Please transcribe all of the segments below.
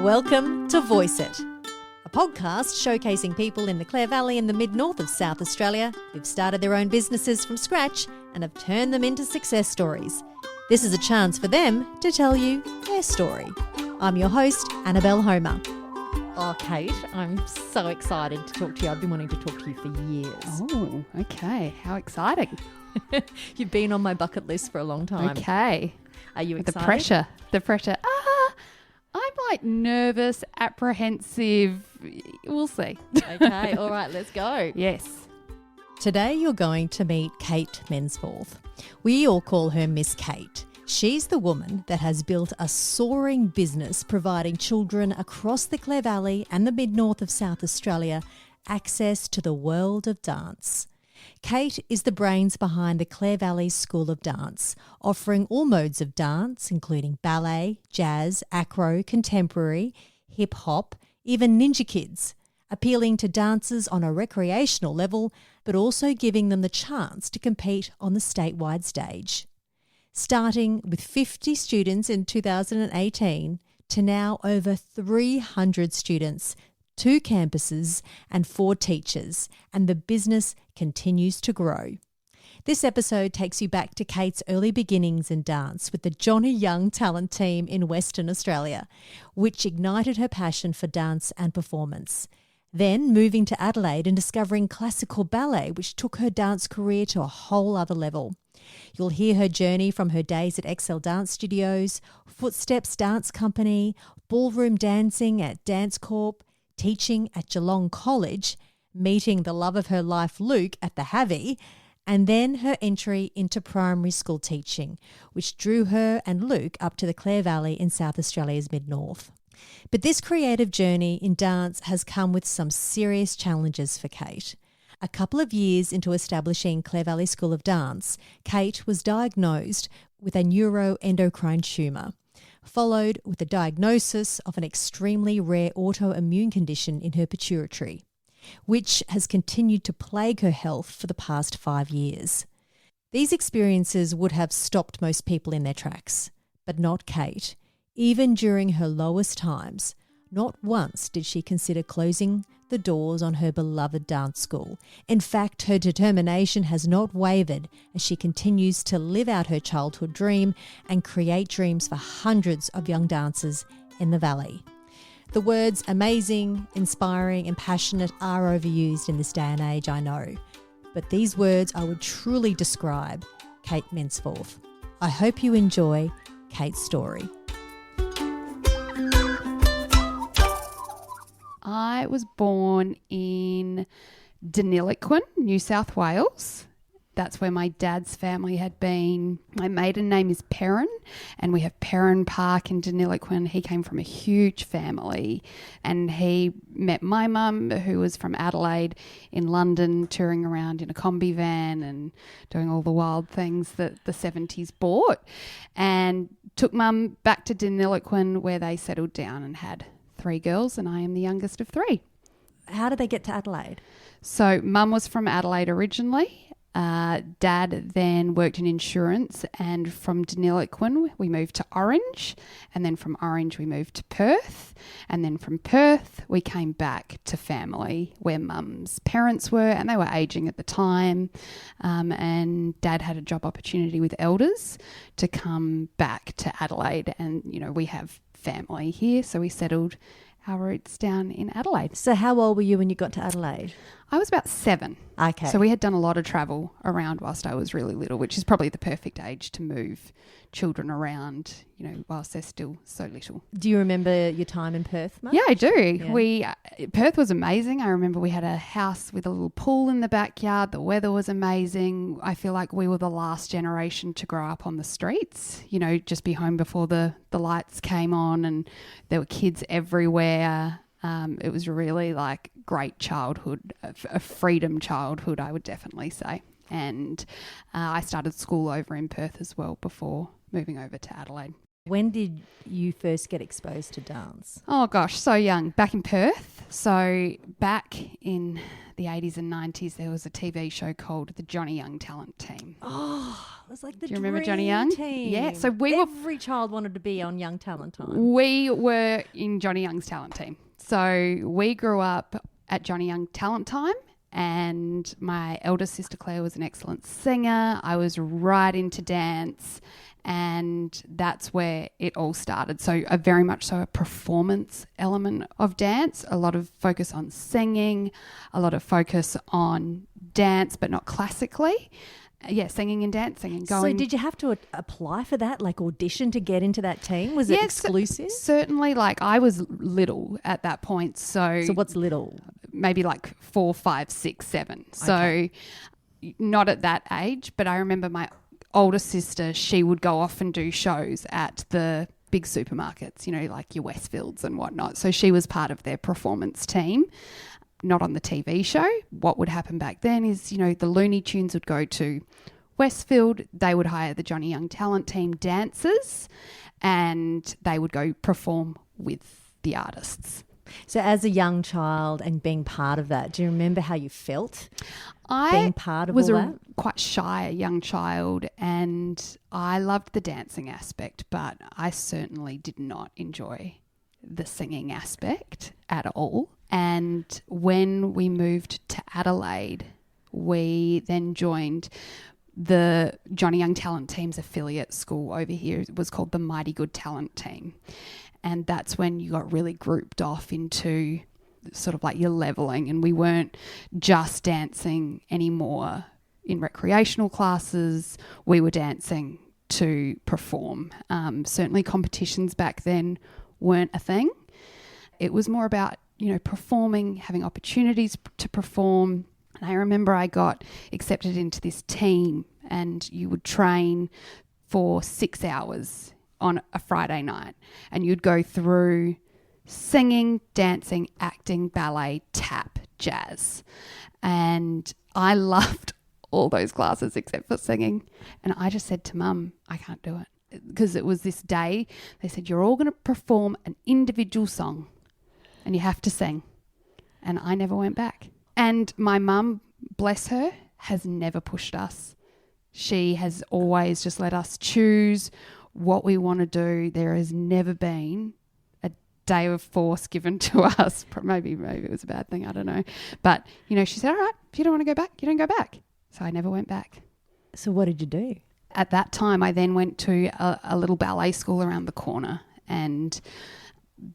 Welcome to Voice It, a podcast showcasing people in the Clare Valley and the mid-north of South Australia who've started their own businesses from scratch and have turned them into success stories. This is a chance for them to tell you their story. I'm your host, Annabelle Homer. Oh, Kate, I'm so excited to talk to you. I've been wanting to talk to you for years. Oh, okay. How exciting. You've been on my bucket list for a long time. Okay. Are you excited? The pressure. I'm like nervous, apprehensive. We'll see. Okay, all right, let's go. Yes. Today you're going to meet Kate Mensforth. We all call her Miss Kate. She's the woman that has built a soaring business providing children across the Clare Valley and the mid-north of South Australia access to the world of dance. Kate is the brains behind the Clare Valley School of Dance, offering all modes of dance, including ballet, jazz, ACRO, contemporary, hip-hop, even Ninja Kids, appealing to dancers on a recreational level, but also giving them the chance to compete on the statewide stage. Starting with 50 students in 2018 to now over 300 students, 2 campuses and 4 teachers, and the business continues to grow. This episode takes you back to Kate's early beginnings in dance with the Johnny Young talent team in Western Australia, which ignited her passion for dance and performance. Then moving to Adelaide and discovering classical ballet, which took her dance career to a whole other level. You'll hear her journey from her days at Excel Dance Studios, Footsteps Dance Company, ballroom dancing at Dance Corp, teaching at Geelong College, meeting the love of her life, Luke, at the Havie, and then her entry into primary school teaching, which drew her and Luke up to the Clare Valley in South Australia's mid-north. But this creative journey in dance has come with some serious challenges for Kate. A couple of years into establishing Clare Valley School of Dance, Kate was diagnosed with a neuroendocrine tumour, followed with the diagnosis of an extremely rare autoimmune condition in her pituitary, which has continued to plague her health for the past 5 years. These experiences would have stopped most people in their tracks, but not Kate. Even during her lowest times, not once did she consider closing the doors on her beloved dance school. In fact, her determination has not wavered as she continues to live out her childhood dream and create dreams for hundreds of young dancers in the valley. The words amazing, inspiring and passionate are overused in this day and age, I know. But these words I would truly describe Kate Mensforth. I hope you enjoy Kate's story. I was born in Deniliquin, New South Wales. That's where my dad's family had been. My maiden name is Perrin, and we have Perrin Park in Deniliquin. He came from a huge family, and he met my mum, who was from Adelaide, in London, touring around in a combi van and doing all the wild things that the 70s brought, and took mum back to Deniliquin, where they settled down and had 3 girls, and I am the youngest of 3. How did they get to Adelaide? So mum was from Adelaide originally. Dad then worked in insurance, and from Deniliquin we moved to Orange, and then from Orange we moved to Perth, and then from Perth we came back to family where mum's parents were, and they were ageing at the time, and Dad had a job opportunity with Elders to come back to Adelaide, and we have family here, so we settled our roots down in Adelaide. So how old were you when you got to Adelaide? I was about 7. Okay. So we had done a lot of travel around whilst I was really little, which is probably the perfect age to move children around, whilst they're still so little. Do you remember your time in Perth, Mum? Yeah, I do. Yeah. Perth was amazing. I remember we had a house with a little pool in the backyard. The weather was amazing. I feel like we were the last generation to grow up on the streets, just be home before the lights came on, and there were kids everywhere. It was really like great childhood, a freedom childhood, I would definitely say. And I started school over in Perth as well before moving over to Adelaide. When did you first get exposed to dance? Oh gosh, so young. Back in Perth. So back in the the 80s and 90s, there was a TV show called The Johnny Young Talent Team. Oh, it was like the Do you remember dream Johnny Young? team. Yeah, so every child wanted to be on Young Talent Time. We were in Johnny Young's Talent Team. So we grew up at Johnny Young Talent Time, and my eldest sister Claire was an excellent singer. I was right into dance, and that's where it all started. So very much so a performance element of dance, a lot of focus on singing, a lot of focus on dance, but not classically. Yeah, singing and dancing and going. So did you have to apply for that, like audition to get into that team? Was it exclusive? Certainly, like I was little at that point. So what's little? Maybe like 4, 5, 6, 7. So Okay. not at that age, but I remember my older sister, she would go off and do shows at the big supermarkets, you know, like your Westfields and whatnot. So she was part of their performance team, not on the TV show. What would happen back then is, you know, the Looney Tunes would go to Westfield, they would hire the Johnny Young Talent Team dancers, and they would go perform with the artists. So as a young child and being part of that, do you remember how you felt being part of was all a that? quite shy young child, and I loved the dancing aspect, but I certainly did not enjoy the singing aspect at all. And when we moved to Adelaide, we then joined the Johnny Young Talent Team's affiliate school over here. It was called the Mighty Good Talent Team. And that's when you got really grouped off into sort of like your leveling, and we weren't just dancing anymore in recreational classes. We were dancing to perform. Certainly competitions back then weren't a thing. It was more about, you know, performing, having opportunities to perform. And I remember I got accepted into this team, and you would train for 6 hours on a Friday night, and you'd go through singing, dancing, acting, ballet, tap, jazz. And I loved all those classes except for singing. And I just said to Mum, I can't do it. Because it was this day, they said, you're all going to perform an individual song and you have to sing. And I never went back. And my mum, bless her, has never pushed us. She has always just let us choose what we want to do. There has never been a day of force given to us. Maybe it was a bad thing, I don't know. But, you know, she said, all right, if you don't want to go back, you don't go back. So I never went back. So what did you do? At that time, I then went to a little ballet school around the corner, and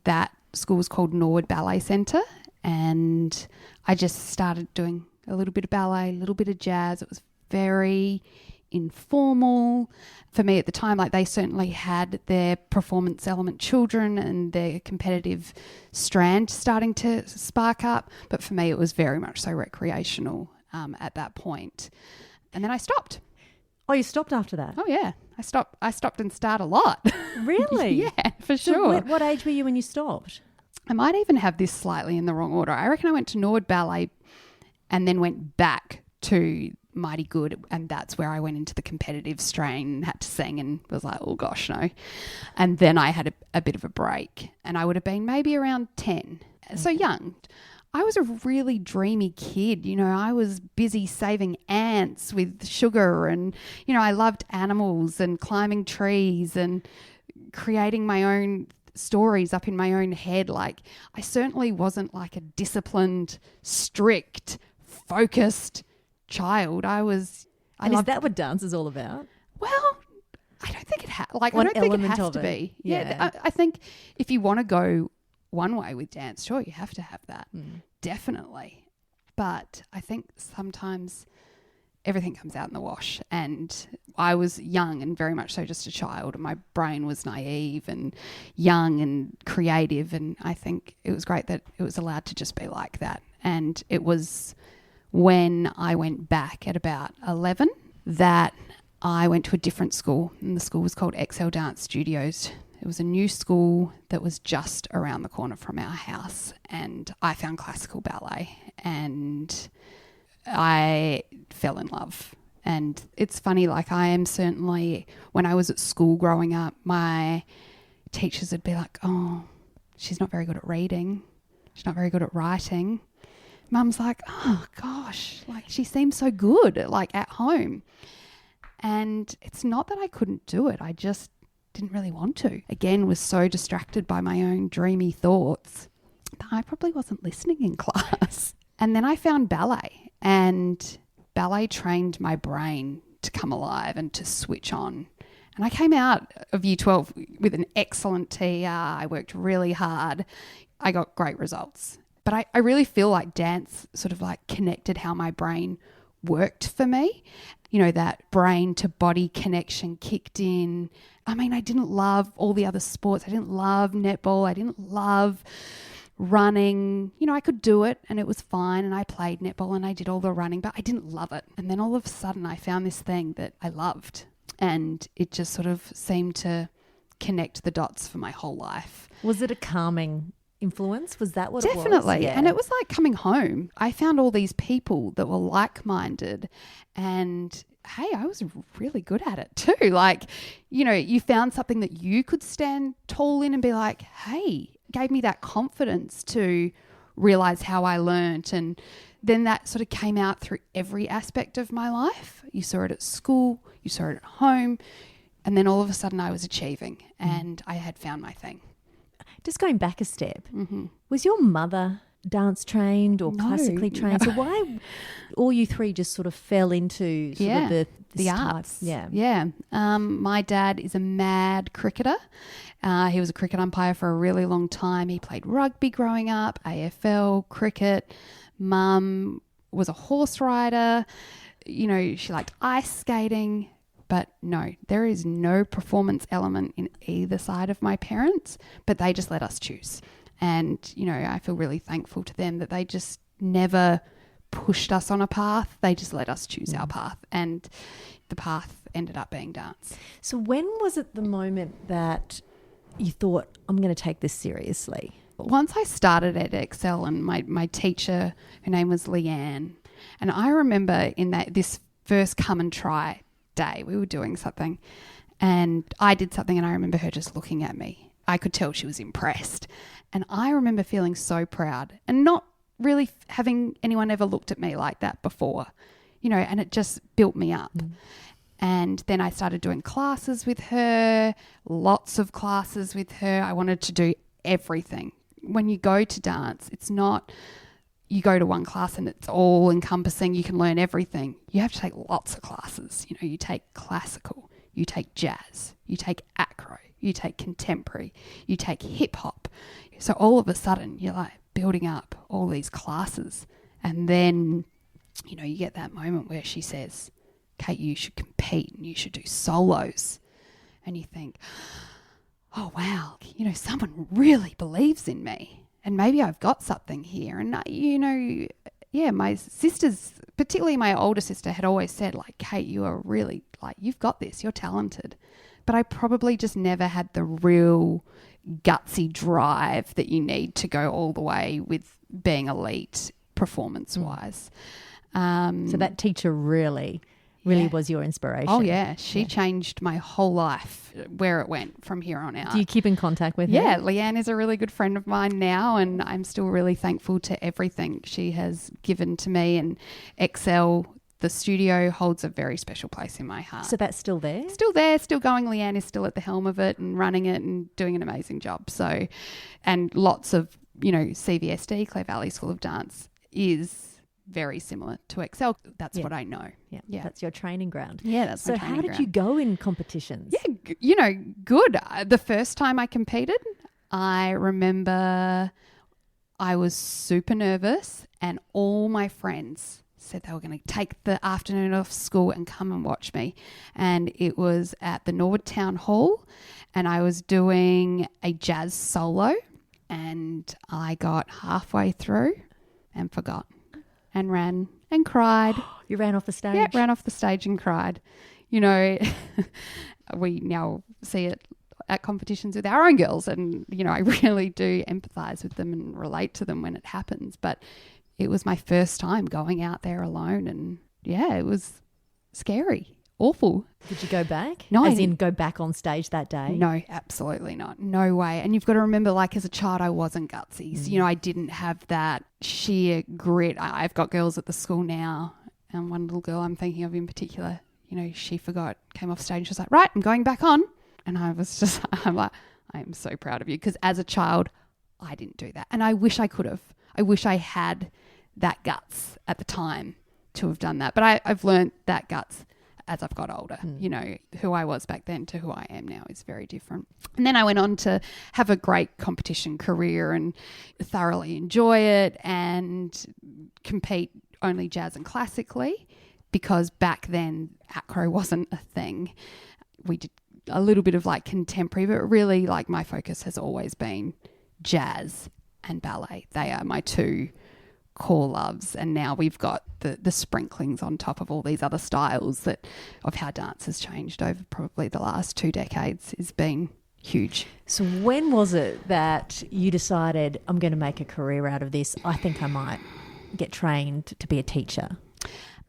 that school was called Norwood Ballet Centre, and I just started doing a little bit of ballet, a little bit of jazz. It was very informal for me at the time. Like, they certainly had their performance element children and their competitive strand starting to spark up, but for me it was very much so recreational at that point. And then I stopped. Oh, you stopped after that? Oh yeah, I stopped and started a lot. Really? Yeah, for So sure. what age were you when you stopped? I might even have this slightly in the wrong order. I reckon I went to Norwood Ballet and then went back to Mighty Good, and that's where I went into the competitive strain and had to sing and was like, oh gosh, no. And then I had a bit of a break, and I would have been maybe around 10. So young. I was a really dreamy kid. You know, I was busy saving ants with sugar, and, you know, I loved animals and climbing trees and creating my own stories up in my own head. Like, I certainly wasn't like a disciplined, strict, focused child. Is that what dance is all about? Well, I don't think it has. Like, One I don't think it element has of to it. be. Yeah. I think if you want to go one way with dance, sure, you have to have that. Definitely. But I think sometimes everything comes out in the wash, and I was young and very much so just a child, and my brain was naive and young and creative, and I think it was great that it was allowed to just be like that. And it was when I went back at about 11 that I went to a different school, and the school was called Excel Dance Studios. It was a new school that was just around the corner from our house, and I found classical ballet and I fell in love. And it's funny, like, I am certainly, when I was at school growing up, my teachers would be like, oh, she's not very good at reading. She's not very good at writing. Mum's like, oh gosh, like she seems so good like at home. And it's not that I couldn't do it. I just didn't really want to. Again, was so distracted by my own dreamy thoughts that I probably wasn't listening in class. And then I found ballet, and ballet trained my brain to come alive and to switch on. And I came out of year 12 with an excellent TER. I worked really hard. I got great results. But I really feel like dance sort of like connected how my brain worked for me. You know, that brain to body connection kicked in. I mean, I didn't love all the other sports. I didn't love netball. I didn't love running. You know, I could do it and it was fine, and I played netball and I did all the running, but I didn't love it. And then all of a sudden I found this thing that I loved, and it just sort of seemed to connect the dots for my whole life. Was it a calming influence? Was that what it was? Definitely. Yeah. And it was like coming home. I found all these people that were like-minded, and hey, I was really good at it too. Like, you know, you found something that you could stand tall in and be like, hey, gave me that confidence to realize how I learnt. And then that sort of came out through every aspect of my life. You saw it at school, you saw it at home, and then all of a sudden I was achieving and I had found my thing. Just going back a step, was your mother dance trained or classically trained? So why all you three just sort of fell into sort of the arts? Yeah. Yeah. My dad is a mad cricketer. He was a cricket umpire for a really long time. He played rugby growing up, AFL, cricket. Mum was a horse rider. You know, she liked ice skating. But no, there is no performance element in either side of my parents, but they just let us choose. And, you know, I feel really thankful to them that they just never pushed us on a path. They just let us choose our path, and the path ended up being dance. So when was it the moment that you thought, I'm going to take this seriously? Once I started at Excel, and my teacher, her name was Leanne, and I remember in this first come and try day, we were doing something and I did something, and I remember her just looking at me. I could tell she was impressed. And I remember feeling so proud and not really having anyone ever looked at me like that before, you know, and it just built me up. And then I started doing classes with her, lots of classes with her. I wanted to do everything. When you go to dance, it's not you go to one class and it's all encompassing. You can learn everything. You have to take lots of classes. You know, you take classical, you take jazz, you take ACRO, you take contemporary, you take hip hop. So all of a sudden you're like building up all these classes. And then, you know, you get that moment where she says, Kate, you should compete and you should do solos. And you think, oh, wow, you know, someone really believes in me. And maybe I've got something here. And, you know, yeah, my sisters, particularly my older sister, had always said, like, Kate, you are really, like, you've got this, you're talented. But I probably just never had the real gutsy drive that you need to go all the way with being elite performance-wise. So that teacher really was your inspiration. Oh, yeah. She changed my whole life, where it went from here on out. Do you keep in contact with her? Yeah. Leanne is a really good friend of mine now, and I'm still really thankful to everything she has given to me. And Excel, the studio, holds a very special place in my heart. So that's still there? Still there, still going. Leanne is still at the helm of it and running it and doing an amazing job. So, and lots of, you know, CVSD, Clare Valley School of Dance, is very similar to Excel. That's what I know. Yeah. That's your training ground. Yeah, that's my training ground. So how did you go in competitions? Yeah, you know, good. The first time I competed, I remember I was super nervous, and all my friends said they were going to take the afternoon off school and come and watch me. And it was at the Norwood Town Hall, and I was doing a jazz solo, and I got halfway through and forgot. And ran and cried. You ran off the stage? Yeah, ran off the stage and cried. You know, we now see it at competitions with our own girls, and, you know, I really do empathise with them and relate to them when it happens. But it was my first time going out there alone, and, yeah, it was scary. awful. Did you go back? No. As in go back on stage that day? No, absolutely not. No way. And you've got to remember, like, as a child, I wasn't gutsy. So, I didn't have that sheer grit. I've got girls at the school now, and one little girl I'm thinking of in particular, she came off stage and she was like, right, I'm going back on. And I'm like, I am so proud of you, because as a child, I didn't do that. And I wish I could have. I wish I had that guts at the time to have done that. But I've learned that guts as I've got older. Who I was back then to who I am now is very different. And then I went on to have a great competition career and thoroughly enjoy it and compete only jazz and classically, because back then ACRO wasn't a thing. We did a little bit of like contemporary, but really like my focus has always been jazz and ballet. They are my two core loves, and now we've got the sprinklings on top of all these other styles of how dance has changed over probably the last 2 decades has been huge. So when was it that you decided, I'm going to make a career out of this? I think I might get trained to be a teacher.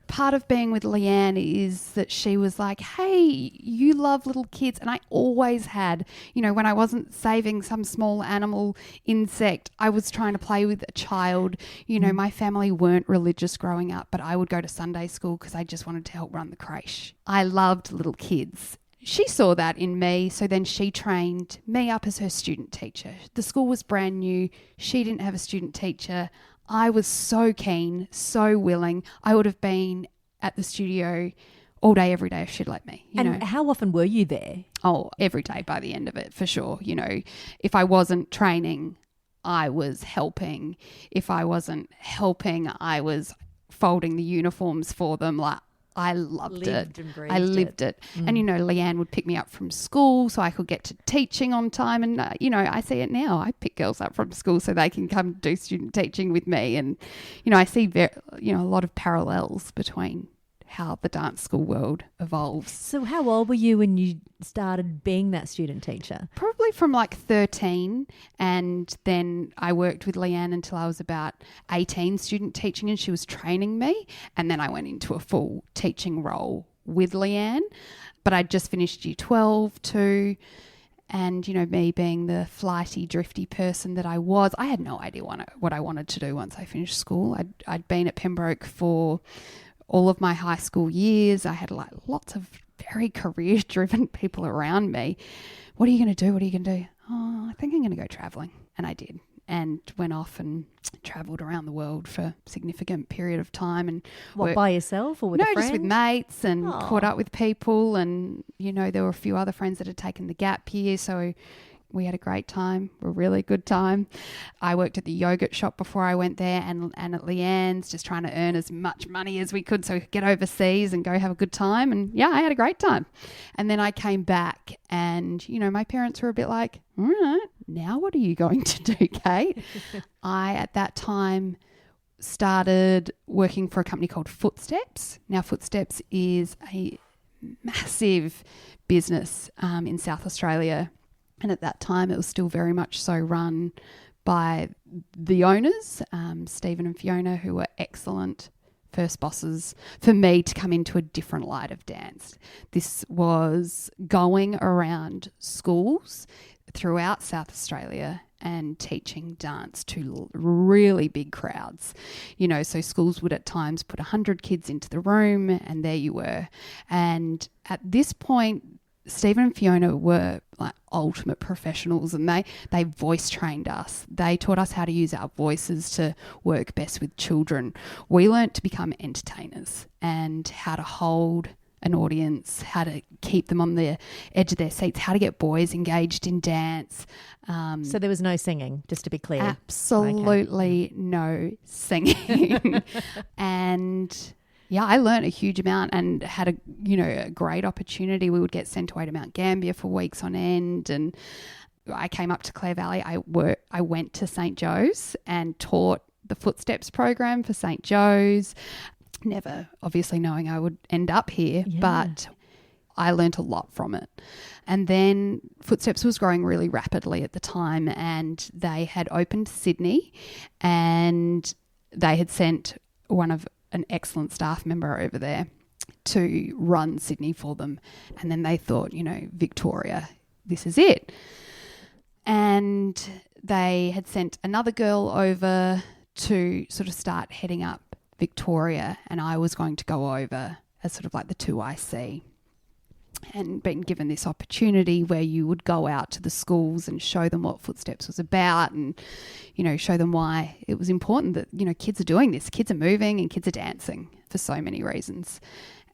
Part of being with Leanne is that she was like, hey, you love little kids. And I always had, when I wasn't saving some small animal insect, I was trying to play with a child. My family weren't religious growing up, but I would go to Sunday school because I just wanted to help run the creche. I loved little kids. She saw that in me, so then she trained me up as her student teacher. The school was brand new. She didn't have a student teacher. I was so keen, so willing. I would have been at the studio all day, every day if she'd let me. And how often were you there? Oh, every day by the end of it, for sure. If I wasn't training, I was helping. If I wasn't helping, I was folding the uniforms for them. Like, I loved it. I lived it. And, Leanne would pick me up from school so I could get to teaching on time. And, I see it now. I pick girls up from school so they can come do student teaching with me. And, I see, a lot of parallels between how the dance school world evolves. So how old were you when you started being that student teacher? Probably from like 13, and then I worked with Leanne until I was about 18 student teaching, and she was training me, and then I went into a full teaching role with Leanne. But I'd just finished year 12 too, and me being the flighty, drifty person that I was, I had no idea what I wanted to do once I finished school. I'd been at Pembroke for all of my high school years. I had like lots of very career-driven people around me. What are you going to do? What are you going to do? Oh, I think I'm going to go traveling. And I did, and went off and travelled around the world for a significant period of time. And by yourself or with a friend? No, just with mates, and caught up with people. And, there were a few other friends that had taken the gap year, so we had a great time, a really good time. I worked at the yogurt shop before I went there, and at Leanne's, just trying to earn as much money as we could so we could get overseas and go have a good time. And yeah, I had a great time. And then I came back, and, my parents were a bit like, all right, now what are you going to do, Kate? I, at that time, started working for a company called Footsteps. Now, Footsteps is a massive business in South Australia. And at that time, it was still very much so run by the owners, Stephen and Fiona, who were excellent first bosses for me to come into a different light of dance. This was going around schools throughout South Australia and teaching dance to really big crowds. So schools would at times put 100 kids into the room, and there you were. And at this point, Stephen and Fiona were like ultimate professionals, and they voice trained us. They taught us how to use our voices to work best with children. We learnt to become entertainers and how to hold an audience, how to keep them on the edge of their seats, how to get boys engaged in dance. So there was no singing, just to be clear. Absolutely no singing. And yeah, I learned a huge amount and had a great opportunity. We would get sent away to Mount Gambier for weeks on end, and I came up to Clare Valley. I went to St. Joe's and taught the Footsteps program for St. Joe's, never obviously knowing I would end up here, but I learnt a lot from it. And then Footsteps was growing really rapidly at the time, and they had opened Sydney, and they had sent an excellent staff member over there to run Sydney for them. And then they thought, Victoria, this is it. And they had sent another girl over to sort of start heading up Victoria, and I was going to go over as sort of like the 2IC, and been given this opportunity where you would go out to the schools and show them what Footsteps was about, and show them why it was important that kids are doing this, kids are moving and kids are dancing for so many reasons.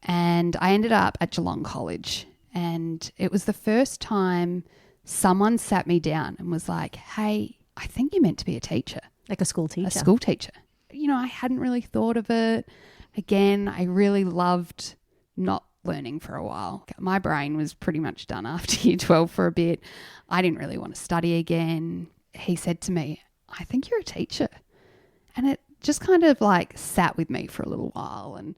And I ended up at Geelong College, and it was the first time someone sat me down and was like, hey, I think you're meant to be a teacher. Like a school teacher. A school teacher. I hadn't really thought of it. Again, I really loved not learning for a while. My brain was pretty much done after year 12 for a bit. I didn't really want to study again. He said to me, I think you're a teacher. And it just kind of like sat with me for a little while. And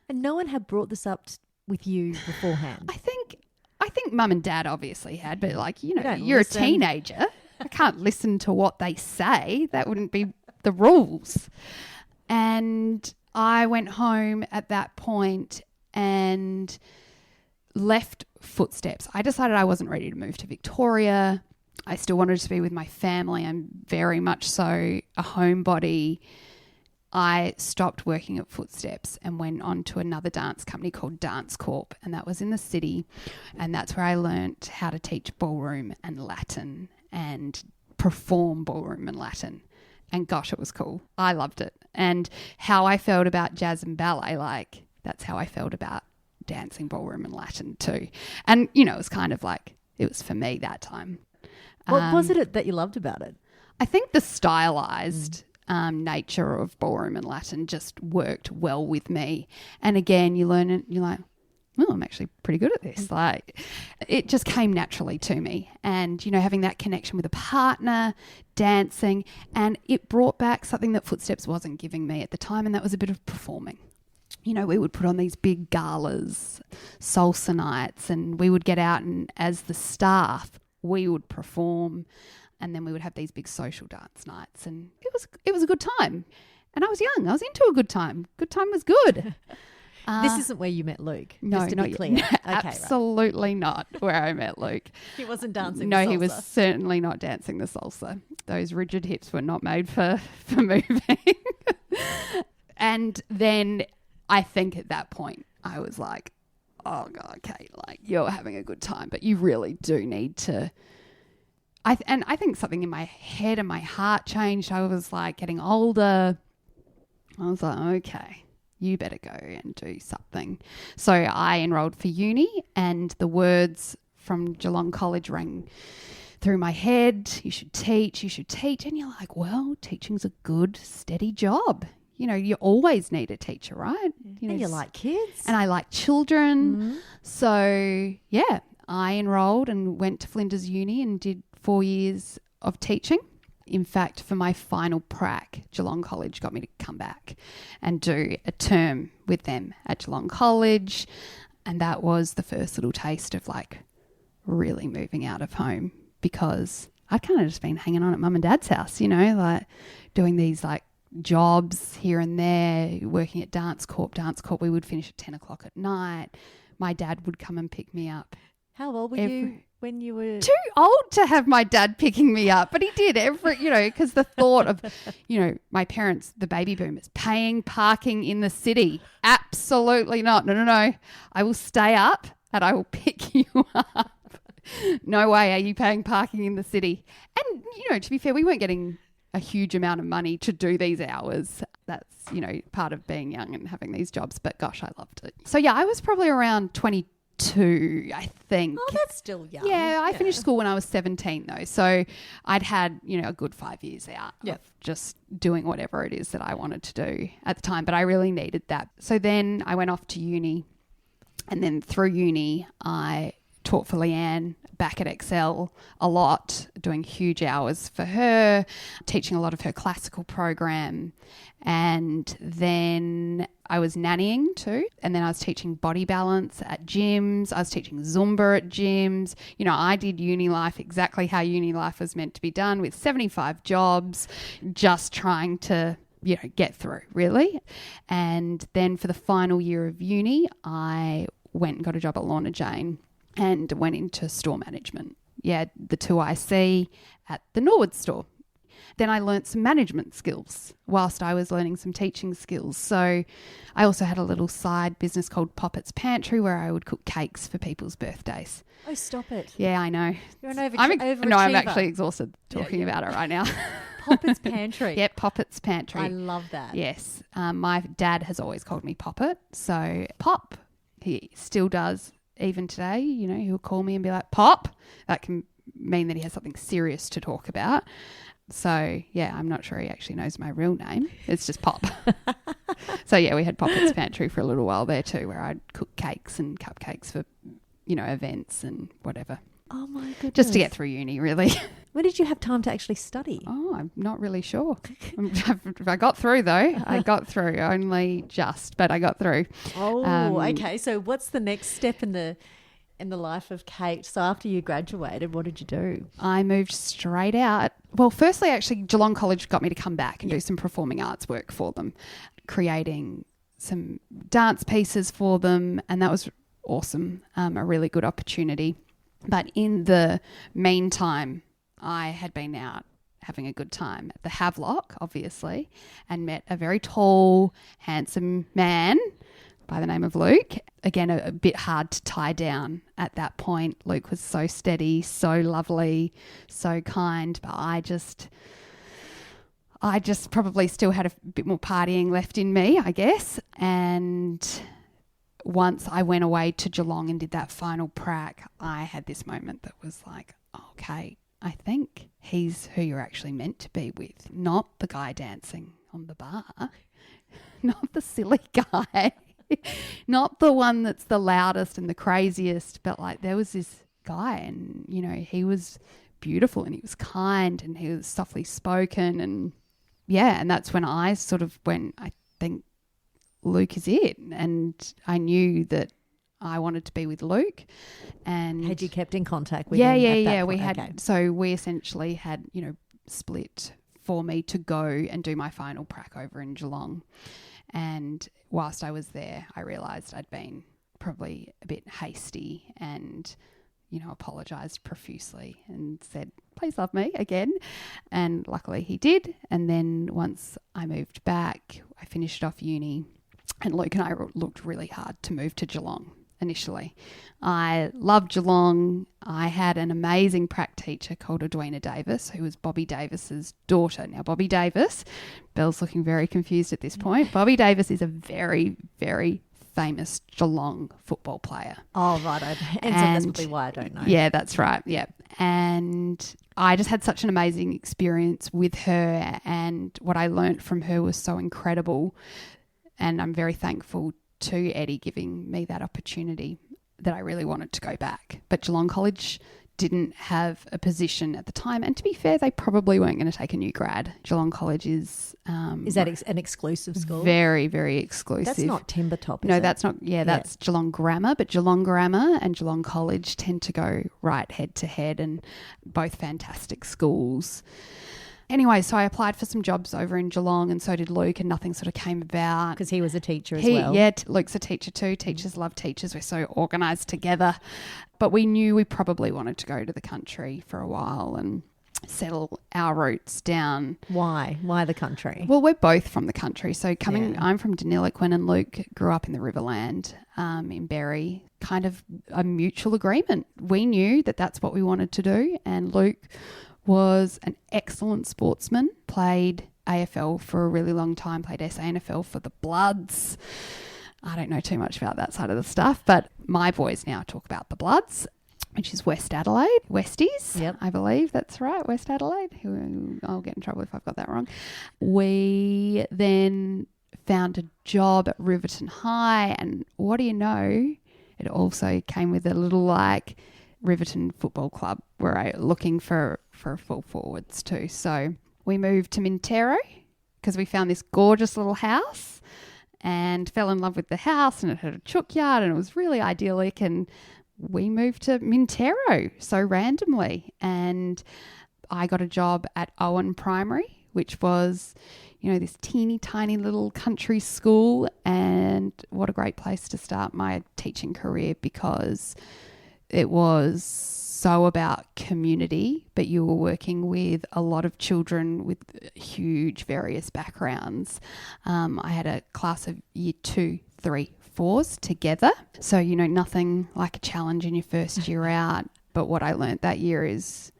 no one had brought this up with you beforehand. I think mum and dad obviously had, but you're listen. a teenager. I can't listen to what they say. That wouldn't be the rules. And I went home at that point and left Footsteps. I decided I wasn't ready to move to Victoria. I still wanted to be with my family. I'm very much so a homebody. I stopped working at Footsteps and went on to another dance company called Dance Corp, and that was in the city. And that's where I learnt how to teach ballroom and Latin and perform ballroom and Latin. And gosh, it was cool. I loved it. And how I felt about jazz and ballet, that's how I felt about dancing ballroom and Latin too. And, it was kind of like, it was for me that time. What was it that you loved about it? I think the stylized nature of ballroom and Latin just worked well with me. And again, you learn it, you're like, well, I'm actually pretty good at this. It just came naturally to me. And, having that connection with a partner, dancing, and it brought back something that Footsteps wasn't giving me at the time, and that was a bit of performing. We would put on these big galas, salsa nights, and we would get out and as the staff, we would perform, and then we would have these big social dance nights, and it was a good time. And I was young. I was into a good time. Good time was good. This isn't where you met Luke. No, just to not be yet. clear. Okay, absolutely not where I met Luke. He wasn't dancing. No, the he was salsa. certainly not dancing the salsa. Those rigid hips were not made for moving. And then I think at that point I was like, oh God, Kate, you're having a good time, but you really do need to. I think something in my head and my heart changed. I was getting older. I was like, okay, you better go and do something. So I enrolled for uni, and the words from Geelong College rang through my head. You should teach. And you're like, well, teaching's a good, steady job. You always need a teacher, right? And you like kids. And I like children. Mm-hmm. So, yeah, I enrolled and went to Flinders Uni and did 4 years of teaching. In fact, for my final prac, Geelong College got me to come back and do a term with them at Geelong College. And that was the first little taste of really moving out of home, because I'd kind of just been hanging on at mum and dad's house, doing these jobs here and there, working at Dance Corp. We would finish at 10 o'clock at night. My dad would come and pick me up. How old were you when you were? Too old to have my dad picking me up, but he did because the thought of, my parents, the baby boomers, paying parking in the city. Absolutely not. No. I will stay up and I will pick you up. No way are you paying parking in the city. And, to be fair, we weren't getting a huge amount of money to do these hours. That's, part of being young and having these jobs. But gosh, I loved it. So yeah, I was probably around 22, I think. Oh, that's still young. Yeah, I finished school when I was 17 though. So I'd had, a good 5 years out of just doing whatever it is that I wanted to do at the time. But I really needed that. So then I went off to uni, and then through uni, I taught for Leanne back at Excel a lot, doing huge hours for her, teaching a lot of her classical program. And then I was nannying too. And then I was teaching body balance at gyms. I was teaching Zumba at gyms. I did uni life exactly how uni life was meant to be done, with 75 jobs, just trying to get through, really. And then for the final year of uni, I went and got a job at Lorna Jane and went into store management. Yeah, the 2IC at the Norwood store. Then I learnt some management skills whilst I was learning some teaching skills. So I also had a little side business called Poppet's Pantry where I would cook cakes for people's birthdays. Oh, stop it. Yeah, I know. You're an overachiever. No, I'm actually exhausted talking about it right now. Poppet's Pantry. Yeah, Poppet's Pantry. I love that. Yes. My dad has always called me Poppet. So Pop, he still does even today. He'll call me and be like, Pop. That can mean that he has something serious to talk about. So, yeah, I'm not sure he actually knows my real name. It's just Pop. So, yeah, we had Poppet's Pantry for a little while there too, where I'd cook cakes and cupcakes for, events and whatever. Oh, my goodness. Just to get through uni, really. When did you have time to actually study? Oh, I'm not really sure. I got through, though. I got through, only just, but I got through. Oh, okay. So what's the next step in the life of Kate? So after you graduated, what did you do? I moved straight out. Well, firstly, actually, Geelong College got me to come back and do some performing arts work for them, creating some dance pieces for them, and that was awesome, a really good opportunity. But in the meantime, I had been out having a good time at the Havelock, obviously, and met a very tall, handsome man by the name of Luke. Again, a bit hard to tie down at that point. Luke was so steady, so lovely, so kind, but I just probably still had a bit more partying left in me, I guess. And once I went away to Geelong and did that final prac, I had this moment that was like, okay, I think he's who you're actually meant to be with, not the guy dancing on the bar, not the silly guy. Not the one that's the loudest and the craziest, but like there was this guy and, he was beautiful and he was kind and he was softly spoken and and that's when I sort of went, I think Luke is it. And I knew that I wanted to be with Luke. And had you kept in contact with him at that point? We had, so we essentially had, split for me to go and do my final prac over in Geelong. And whilst I was there, I realised I'd been probably a bit hasty and, apologised profusely and said, please love me again. And luckily he did. And then once I moved back, I finished off uni and Luke and I looked really hard to move to Geelong initially. I loved Geelong. I had an amazing prac teacher called Edwina Davis, who was Bobby Davis's daughter. Now, Bobby Davis, Belle's looking very confused at this point. Bobby Davis is a very, very famous Geelong football player. Oh, right. And so that's probably why I don't know. Yeah, that's right. Yeah. And I just had such an amazing experience with her, and what I learnt from her was so incredible. And I'm very thankful to Eddie giving me that opportunity that I really wanted to go back. But Geelong College didn't have a position at the time. And to be fair, they probably weren't going to take a new grad. Geelong College is... is that an exclusive school? Very, very exclusive. That's not Timbertop, is No, it? that's not... Yeah, that's Geelong Grammar. But Geelong Grammar and Geelong College tend to go right head to head, and both fantastic schools. Anyway, so I applied for some jobs over in Geelong, and so did Luke, and nothing sort of came about. Because he was a teacher as well. Yeah, Luke's a teacher too. Teachers love teachers. We're so organised together. But we knew we probably wanted to go to the country for a while and settle our roots down. Why? Why the country? Well, we're both from the country. So I'm from Deniliquin, and Luke grew up in the Riverland in Berry. Kind of a mutual agreement. We knew that that's what we wanted to do, and Luke was an excellent sportsman, played AFL for a really long time, played SANFL for the Bloods. I don't know too much about that side of the stuff, but my boys now talk about the Bloods, which is West Adelaide, Westies, yep. I believe that's right, West Adelaide. I'll get in trouble if I've got that wrong. We then found a job at Riverton High, and what do you know, it also came with a little Riverton Football Club were looking for full forwards too. So we moved to Mintero because we found this gorgeous little house and fell in love with the house, and it had a chook yard and it was really idyllic, and we moved to Mintero so randomly, and I got a job at Owen Primary, which was, this teeny tiny little country school. And what a great place to start my teaching career, because it was so about community, but you were working with a lot of children with huge various backgrounds. I had a class of year 2, 3, 4s together. So, nothing like a challenge in your first year out. But what I learned that year is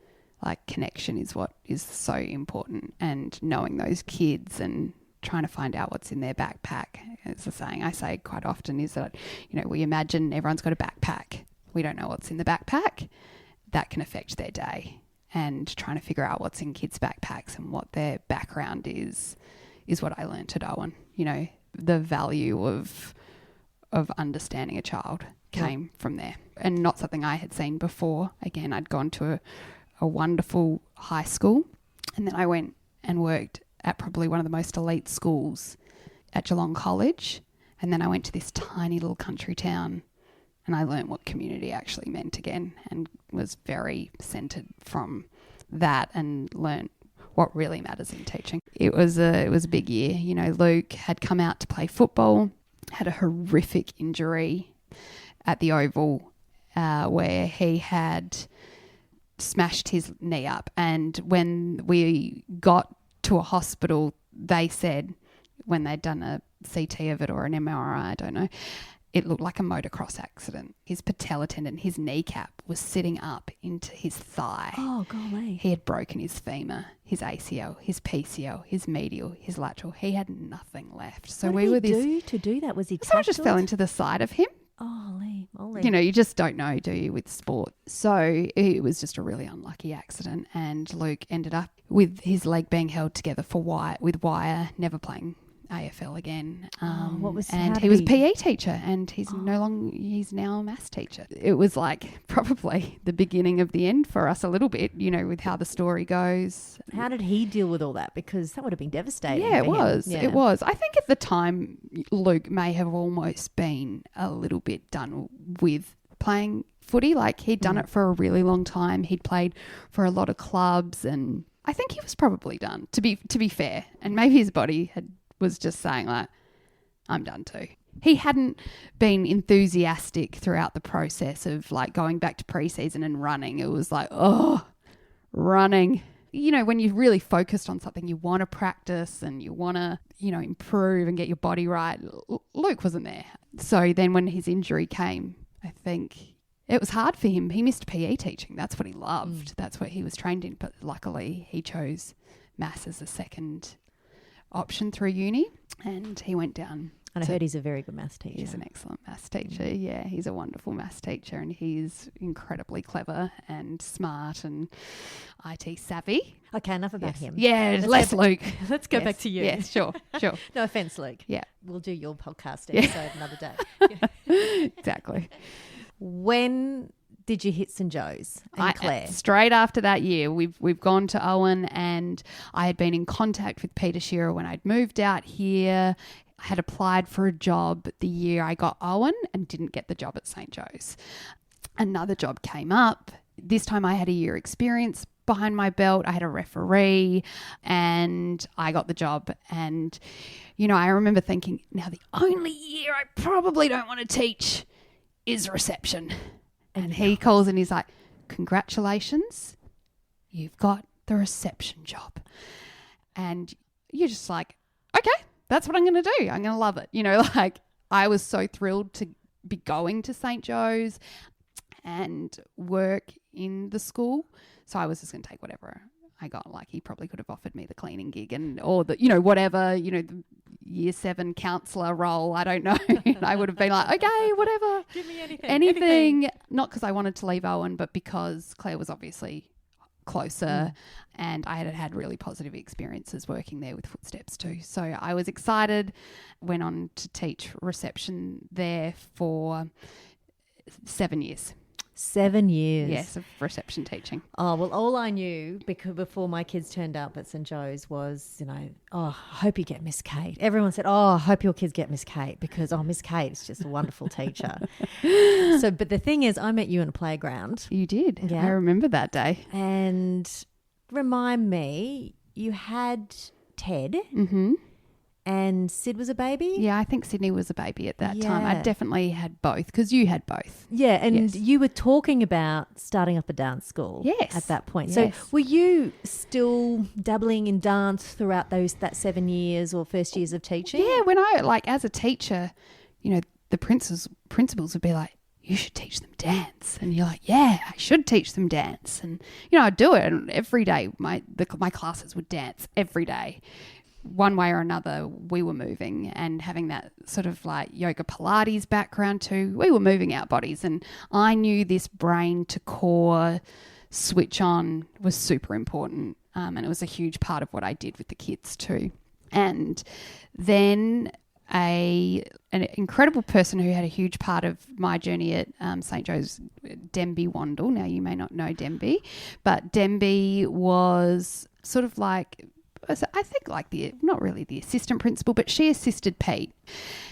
connection is what is so important, and knowing those kids and trying to find out what's in their backpack. It's a saying I say quite often is that, we imagine everyone's got a backpack. We don't know what's in the backpack. That can affect their day, and trying to figure out what's in kids' backpacks and what their background is what I learned at Owen. The value of understanding a child came from there, and not something I had seen before. Again, I'd gone to a wonderful high school, and then I went and worked at probably one of the most elite schools at Geelong College, and then I went to this tiny little country town, and I learned what community actually meant again, and was very centred from that, and learnt what really matters in teaching. It was a big year. Luke had come out to play football, had a horrific injury at the Oval, where he had smashed his knee up. And when we got to a hospital, they said, when they'd done a CT of it or an MRI, I don't know, it looked like a motocross accident. His patella tendon, his kneecap, was sitting up into his thigh. Oh, golly. He had broken his femur, his ACL, his PCL, his medial, his lateral. He had nothing left. So what we did were he this. do to do that? Was he So I just fell into the side of him. Holy moly. You just don't know, do you, with sport? So it was just a really unlucky accident, and Luke ended up with his leg being held together with wire, never playing AFL again. And he was a PE teacher, and he's now a maths teacher. It was probably the beginning of the end for us a little bit, with how the story goes. How did he deal with all that? Because that would have been devastating. Yeah, it for was. him. Yeah. It was. I think at the time, Luke may have almost been a little bit done with playing footy. He'd done it for a really long time. He'd played for a lot of clubs, and I think he was probably done, to be fair. And maybe his body was just saying I'm done too. He hadn't been enthusiastic throughout the process of going back to pre-season and running. It was running. When you're really focused on something, you want to practice and you want to, improve and get your body right. Luke wasn't there. So then when his injury came, I think it was hard for him. He missed PE teaching. That's what he loved. That's what he was trained in. But luckily he chose maths as a second option through uni, and he went down. And I heard he's a very good maths teacher. He's an excellent maths teacher. Yeah, he's a wonderful maths teacher, and he's incredibly clever and smart and IT savvy. Okay, enough about him. Yeah, less Luke. Let's go back to you. Yeah, sure. No offense, Luke. Yeah. We'll do your podcast episode another day. Exactly. When did you hit St. Joe's and Clare? Straight after that year, we've gone to Owen, and I had been in contact with Peter Shearer when I'd moved out here. I had applied for a job the year I got Owen and didn't get the job at St. Joe's. Another job came up. This time I had a year experience behind my belt. I had a referee, and I got the job. And, I remember thinking, now the only year I probably don't want to teach is reception. And he calls and he's like, congratulations, you've got the reception job. And you're just like, okay, that's what I'm going to do. I'm going to love it. I was so thrilled to be going to St. Joe's and work in the school. So I was just going to take whatever I got. He probably could have offered me the cleaning gig or the, whatever, the year 7 counsellor role. I don't know. I would have been like, okay, whatever. Give me anything. Anything. Not because I wanted to leave Owen, but because Claire was obviously closer and I had really positive experiences working there with Footsteps too. So I was excited, went on to teach reception there for 7 years. 7 years. Yes, of reception teaching. Oh, well, all I knew before my kids turned up at St. Joe's was, I hope you get Miss Kate. Everyone said, I hope your kids get Miss Kate because, Miss Kate is just a wonderful teacher. But the thing is, I met you in a playground. You did. Yeah. I remember that day. And remind me, you had Ted Mm-hmm. and Sid was a baby? Yeah, I think Sydney was a baby at that time. I Yeah. definitely had both because you had both. Yeah, and Yes. you were talking about starting up a dance school Yes. at that point. Yes. So were you still dabbling in dance throughout that 7 years or first years of teaching? Yeah, when I, like, as a teacher, you know, the principals would be like, you should teach them dance. And you're like, yeah, I should teach them dance. And, you know, I'd do it. And every day my classes would dance every day. One way or another, we were moving and having that sort of like yoga Pilates background too. We were moving our bodies, and I knew this brain to core switch on was super important. And it was a huge part of what I did with the kids too. And then an incredible person who had a huge part of my journey at St. Joe's, Denby Wandle. Now, you may not know Denby, but Denby was sort of like, I think like not really the assistant principal, but she assisted Pete.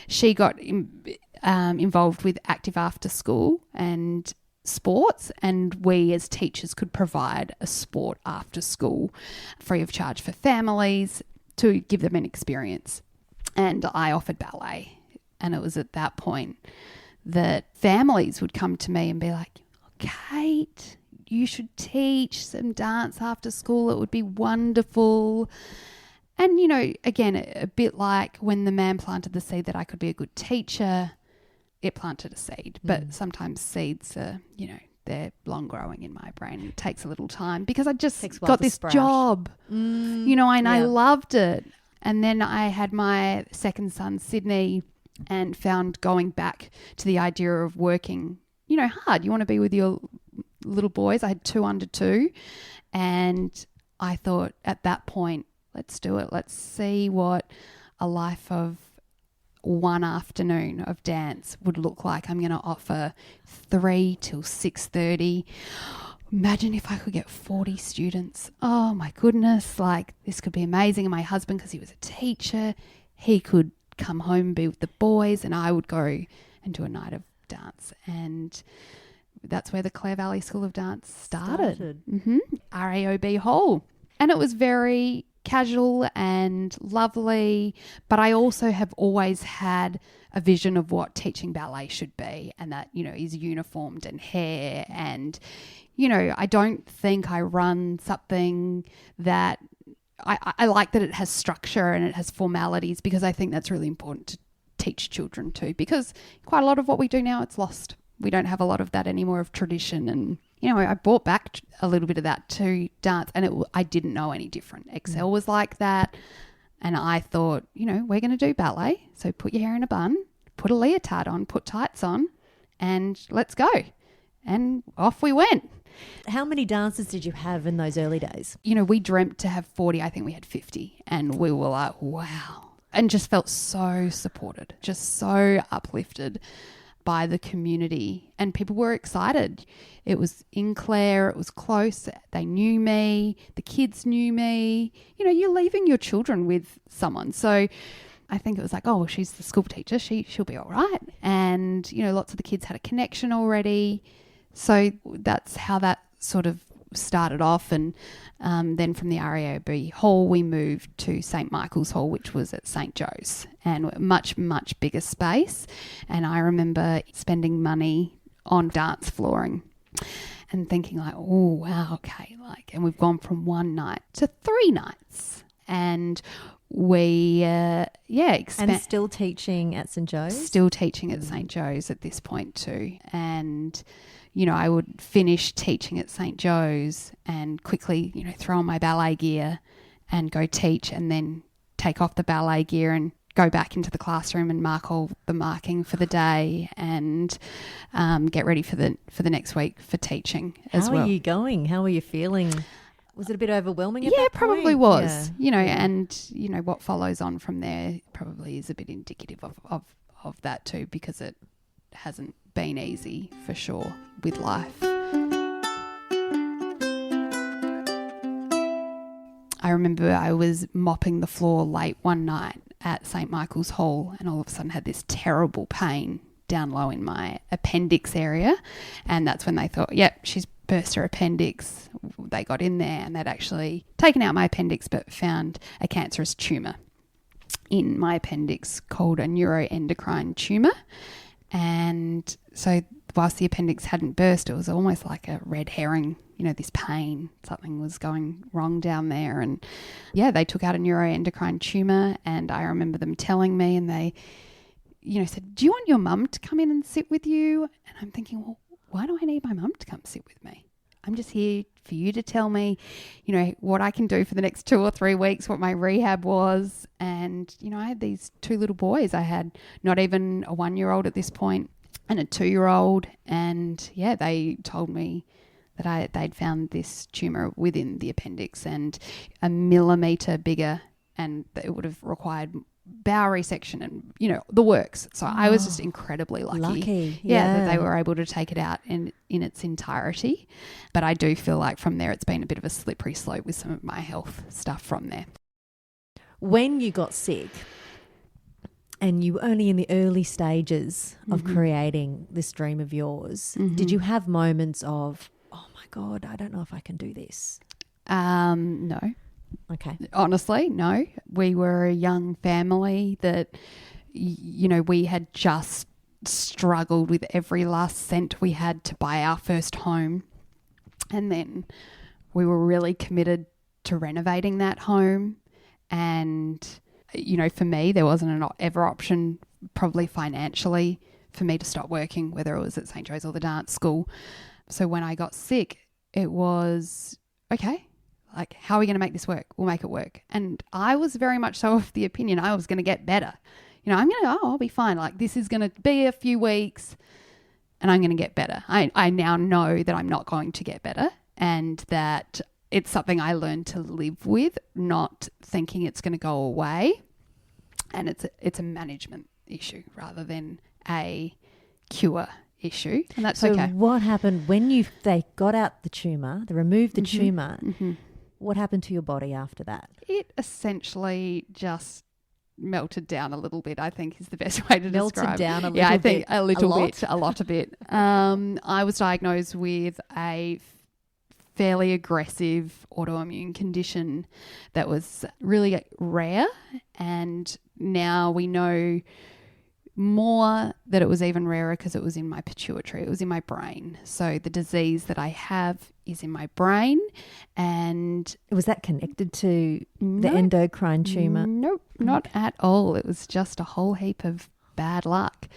She got involved with active after school and sports, and we as teachers could provide a sport after school free of charge for families to give them an experience. And I offered ballet, and it was at that point that families would come to me and be like, Kate, you should teach some dance after school. It would be wonderful. And, you know, again, a bit like when the man planted the seed that I could be a good teacher, it planted a seed. But sometimes seeds are, you know, they're long growing in my brain. It takes a little time because I just Takes a while got to this sprout. job, you know, and I Yeah. loved it. And then I had my second son, Sydney, and found going back to the idea of working, you know, hard. You want to be with your little boys. I had 2 under 2. And I thought at that point, let's do it. Let's see what a life of one afternoon of dance would look like. I'm going to offer 3 till 6:30. Imagine if I could get 40 students. Oh my goodness, like this could be amazing. And my husband, because he was a teacher, he could come home and be with the boys, and I would go and do a night of dance. And that's where the Clare Valley School of Dance started. RAOB Hall. And it was very casual and lovely, but I also have always had a vision of what teaching ballet should be, and that, you know, is uniformed and hair. And, you know, I don't think I run something that I like that it has structure and it has formalities, because I think that's really important to teach children too, because quite a lot of what we do now, it's lost. We don't have a lot of that anymore, of tradition. And, you know, I brought back a little bit of that to dance, and I didn't know any different. Excel was like that. And I thought, you know, we're going to do ballet. So put your hair in a bun, put a leotard on, put tights on, and let's go. And off we went. How many dancers did you have in those early days? You know, we dreamt to have 40. I think we had 50. And we were like, wow. And just felt so supported, just so uplifted by the community. And people were excited. It was in Clare. It was close. They knew me. The kids knew me. You know, you're leaving your children with someone. So I think it was like, oh, well, she's the school teacher. She'll be all right. And, you know, lots of the kids had a connection already. So that's how that sort of started off. And then from the RAOB Hall, we moved to St. Michael's Hall, which was at St. Joe's, and much, much bigger space. And I remember spending money on dance flooring and thinking like, oh, wow, okay. And we've gone from 1 night to 3 nights. And we, And still teaching at St. Joe's? Still teaching at St. Joe's at this point too. And, you know, I would finish teaching at St. Joe's and quickly, you know, throw on my ballet gear and go teach, and then take off the ballet gear and go back into the classroom and mark all the marking for the day, and get ready for the next week for teaching as well. How are you going? How are you feeling? Was it a bit overwhelming at Yeah, that it probably point? was. Yeah. You know, and, you know, what follows on from there probably is a bit indicative of that too, because it hasn't been easy for sure with life. I remember I was mopping the floor late one night at St. Michael's Hall, and all of a sudden had this terrible pain down low in my appendix area. And that's when they thought, yep, she's burst her appendix. They got in there and they'd actually taken out my appendix but found a cancerous tumour in my appendix called a neuroendocrine tumour. And so whilst the appendix hadn't burst, it was almost like a red herring, this pain. Something was going wrong down there. And yeah, they took out a neuroendocrine tumour, and I remember them telling me, and they, said, do you want your mum to come in and sit with you? And I'm thinking, well, why do I need my mum to come sit with me? I'm just here for you to tell me, what I can do for the next 2 or 3 weeks, what my rehab was. And, I had these 2 little boys. I had not even a 1-year-old at this point and a 2-year-old. And yeah, they told me that they'd found this tumour within the appendix and a millimetre bigger, and that it would have required bowel resection and, the works. So I was just incredibly lucky. That they were able to take it out in its entirety. But I do feel like from there it's been a bit of a slippery slope with some of my health stuff from there. When you got sick and you were only in the early stages of creating this dream of yours, did you have moments of, oh my God, I don't know if I can do this? No. Okay. Honestly, no. We were a young family that, we had just struggled with every last cent we had to buy our first home. And then we were really committed to renovating that home. And, for me, there wasn't an ever option, probably financially, for me to stop working, whether it was at St. Joe's or the dance school. So when I got sick, it was, okay, like, how are we going to make this work? We'll make it work. And I was very much so of the opinion I was going to get better. I'll be fine. Like, this is going to be a few weeks and I'm going to get better. I now know that I'm not going to get better, and that it's something I learned to live with, not thinking it's going to go away. And it's a management issue rather than a cure issue. And that's okay. So what happened when they got out the tumour, they removed the tumour, what happened to your body after that? It essentially just melted down a little bit, I think is the best way to describe. Melted down a little bit? Yeah, I think a little lot? bit, a lot of it. I was diagnosed with a fairly aggressive autoimmune condition that was really rare, and now we know more that it was even rarer because it was in my pituitary. It was in my brain. So the disease that I have is in my brain. And was that connected to the endocrine tumour? Nope, not at all. It was just a whole heap of bad luck.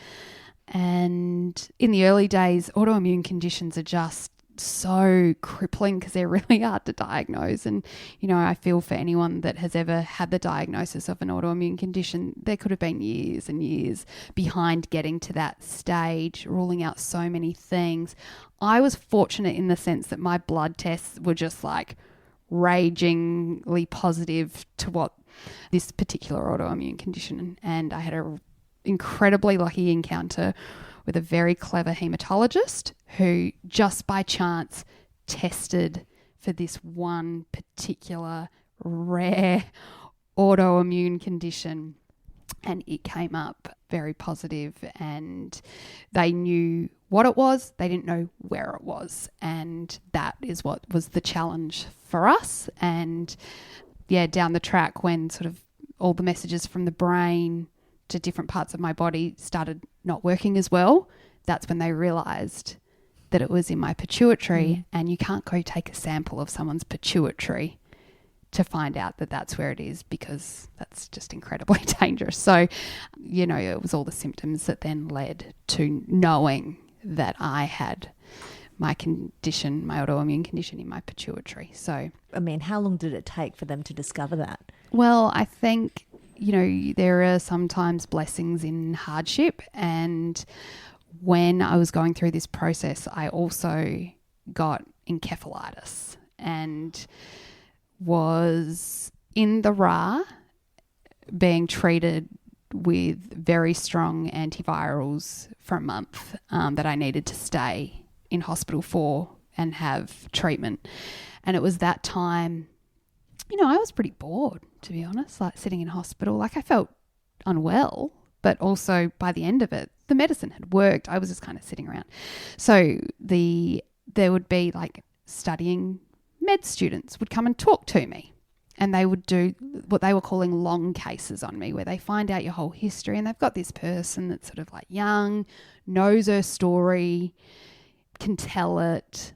And in the early days, autoimmune conditions are just so crippling because they're really hard to diagnose. And, I feel for anyone that has ever had the diagnosis of an autoimmune condition, there could have been years and years behind getting to that stage, ruling out so many things. I was fortunate in the sense that my blood tests were just like ragingly positive to what this particular autoimmune condition. And I had an incredibly lucky encounter with a very clever hematologist who just by chance tested for this one particular rare autoimmune condition, and it came up very positive, and they knew what it was, they didn't know where it was, and that is what was the challenge for us. And yeah, down the track when sort of all the messages from the brain to different parts of my body started not working as well, that's when they realised that it was in my pituitary, and you can't go take a sample of someone's pituitary to find out that that's where it is, because that's just incredibly dangerous. So, it was all the symptoms that then led to knowing that I had my condition, my autoimmune condition in my pituitary. So, I mean, how long did it take for them to discover that? Well, I think, there are sometimes blessings in hardship, and when I was going through this process, I also got encephalitis and was in the RA being treated with very strong antivirals for a month that I needed to stay in hospital for and have treatment. And it was that time, I was pretty bored, to be honest, like sitting in hospital. Like I felt unwell, but also by the end of it, the medicine had worked. I was just kind of sitting around. So there would be like studying med students would come and talk to me. And they would do what they were calling long cases on me, where they find out your whole history, and they've got this person that's sort of like young, knows her story, can tell it,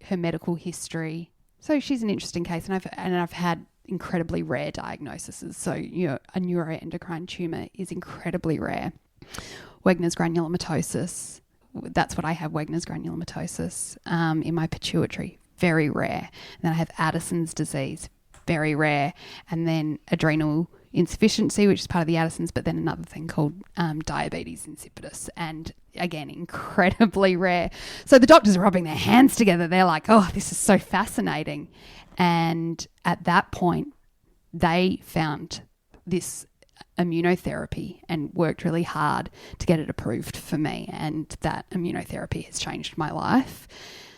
her medical history. So she's an interesting case, and I've had incredibly rare diagnoses. So, a neuroendocrine tumour is incredibly rare. Wegener's granulomatosis, that's what I have, Wegener's granulomatosis in my pituitary, very rare. And then I have Addison's disease, very rare. And then adrenal insufficiency, which is part of the Addison's, but then another thing called diabetes insipidus, and again, incredibly rare. So the doctors are rubbing their hands together. They're like, oh, this is so fascinating. And at that point, they found this immunotherapy and worked really hard to get it approved for me. And that immunotherapy has changed my life.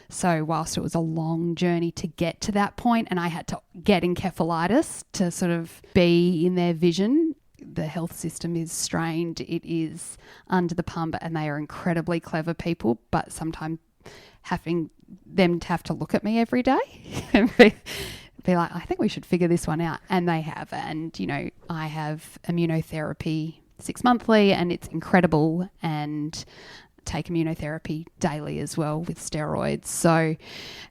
So whilst it was a long journey to get to that point, and I had to get encephalitis to sort of be in their vision, the health system is strained. It is under the pump, and they are incredibly clever people, but sometimes having them to have to look at me every day and be like, I think we should figure this one out. And they have. And, I have immunotherapy 6 monthly, and it's incredible, and take immunotherapy daily as well with steroids. So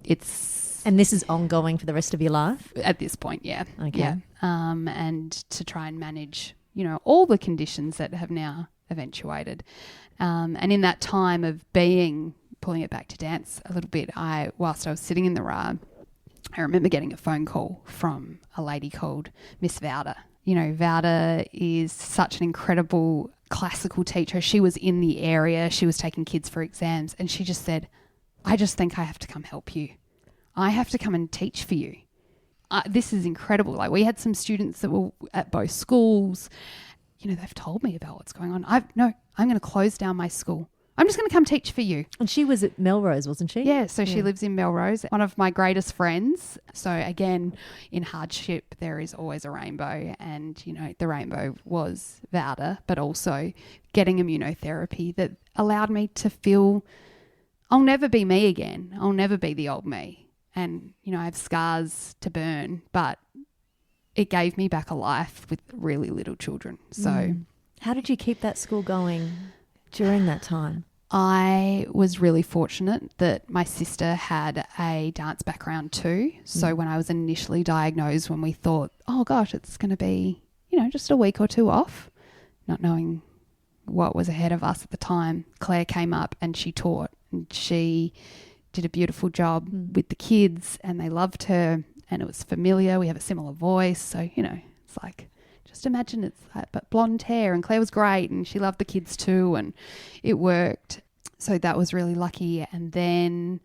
it's... And this is ongoing for the rest of your life? At this point, yeah. Okay. Yeah. And to try and manage, all the conditions that have now eventuated. And in that time of pulling it back to dance a little bit, whilst I was sitting in the RAB, I remember getting a phone call from a lady called Miss Vowder. Vowder is such an incredible classical teacher. She was in the area. She was taking kids for exams, and she just said, I just think I have to come help you. I have to come and teach for you. This is incredible. Like, we had some students that were at both schools. They've told me about what's going on. I'm going to close down my school. I'm just going to come teach for you. And she was at Melrose, wasn't she? Yeah, so she lives in Melrose, one of my greatest friends. So again, in hardship, there is always a rainbow. And, the rainbow was Vowder, but also getting immunotherapy that allowed me to feel I'll never be me again. I'll never be the old me. And, I have scars to burn, but it gave me back a life with really little children. So how did you keep that school going during that time? I was really fortunate that my sister had a dance background too. So when I was initially diagnosed, when we thought, oh gosh, it's going to be, just a week or two off, not knowing what was ahead of us at the time, Claire came up and she taught, and she did a beautiful job with the kids, and they loved her, and it was familiar. We have a similar voice. So, it's like, just imagine it's like, but blonde hair, and Claire was great, and she loved the kids too, and it worked. So that was really lucky. And then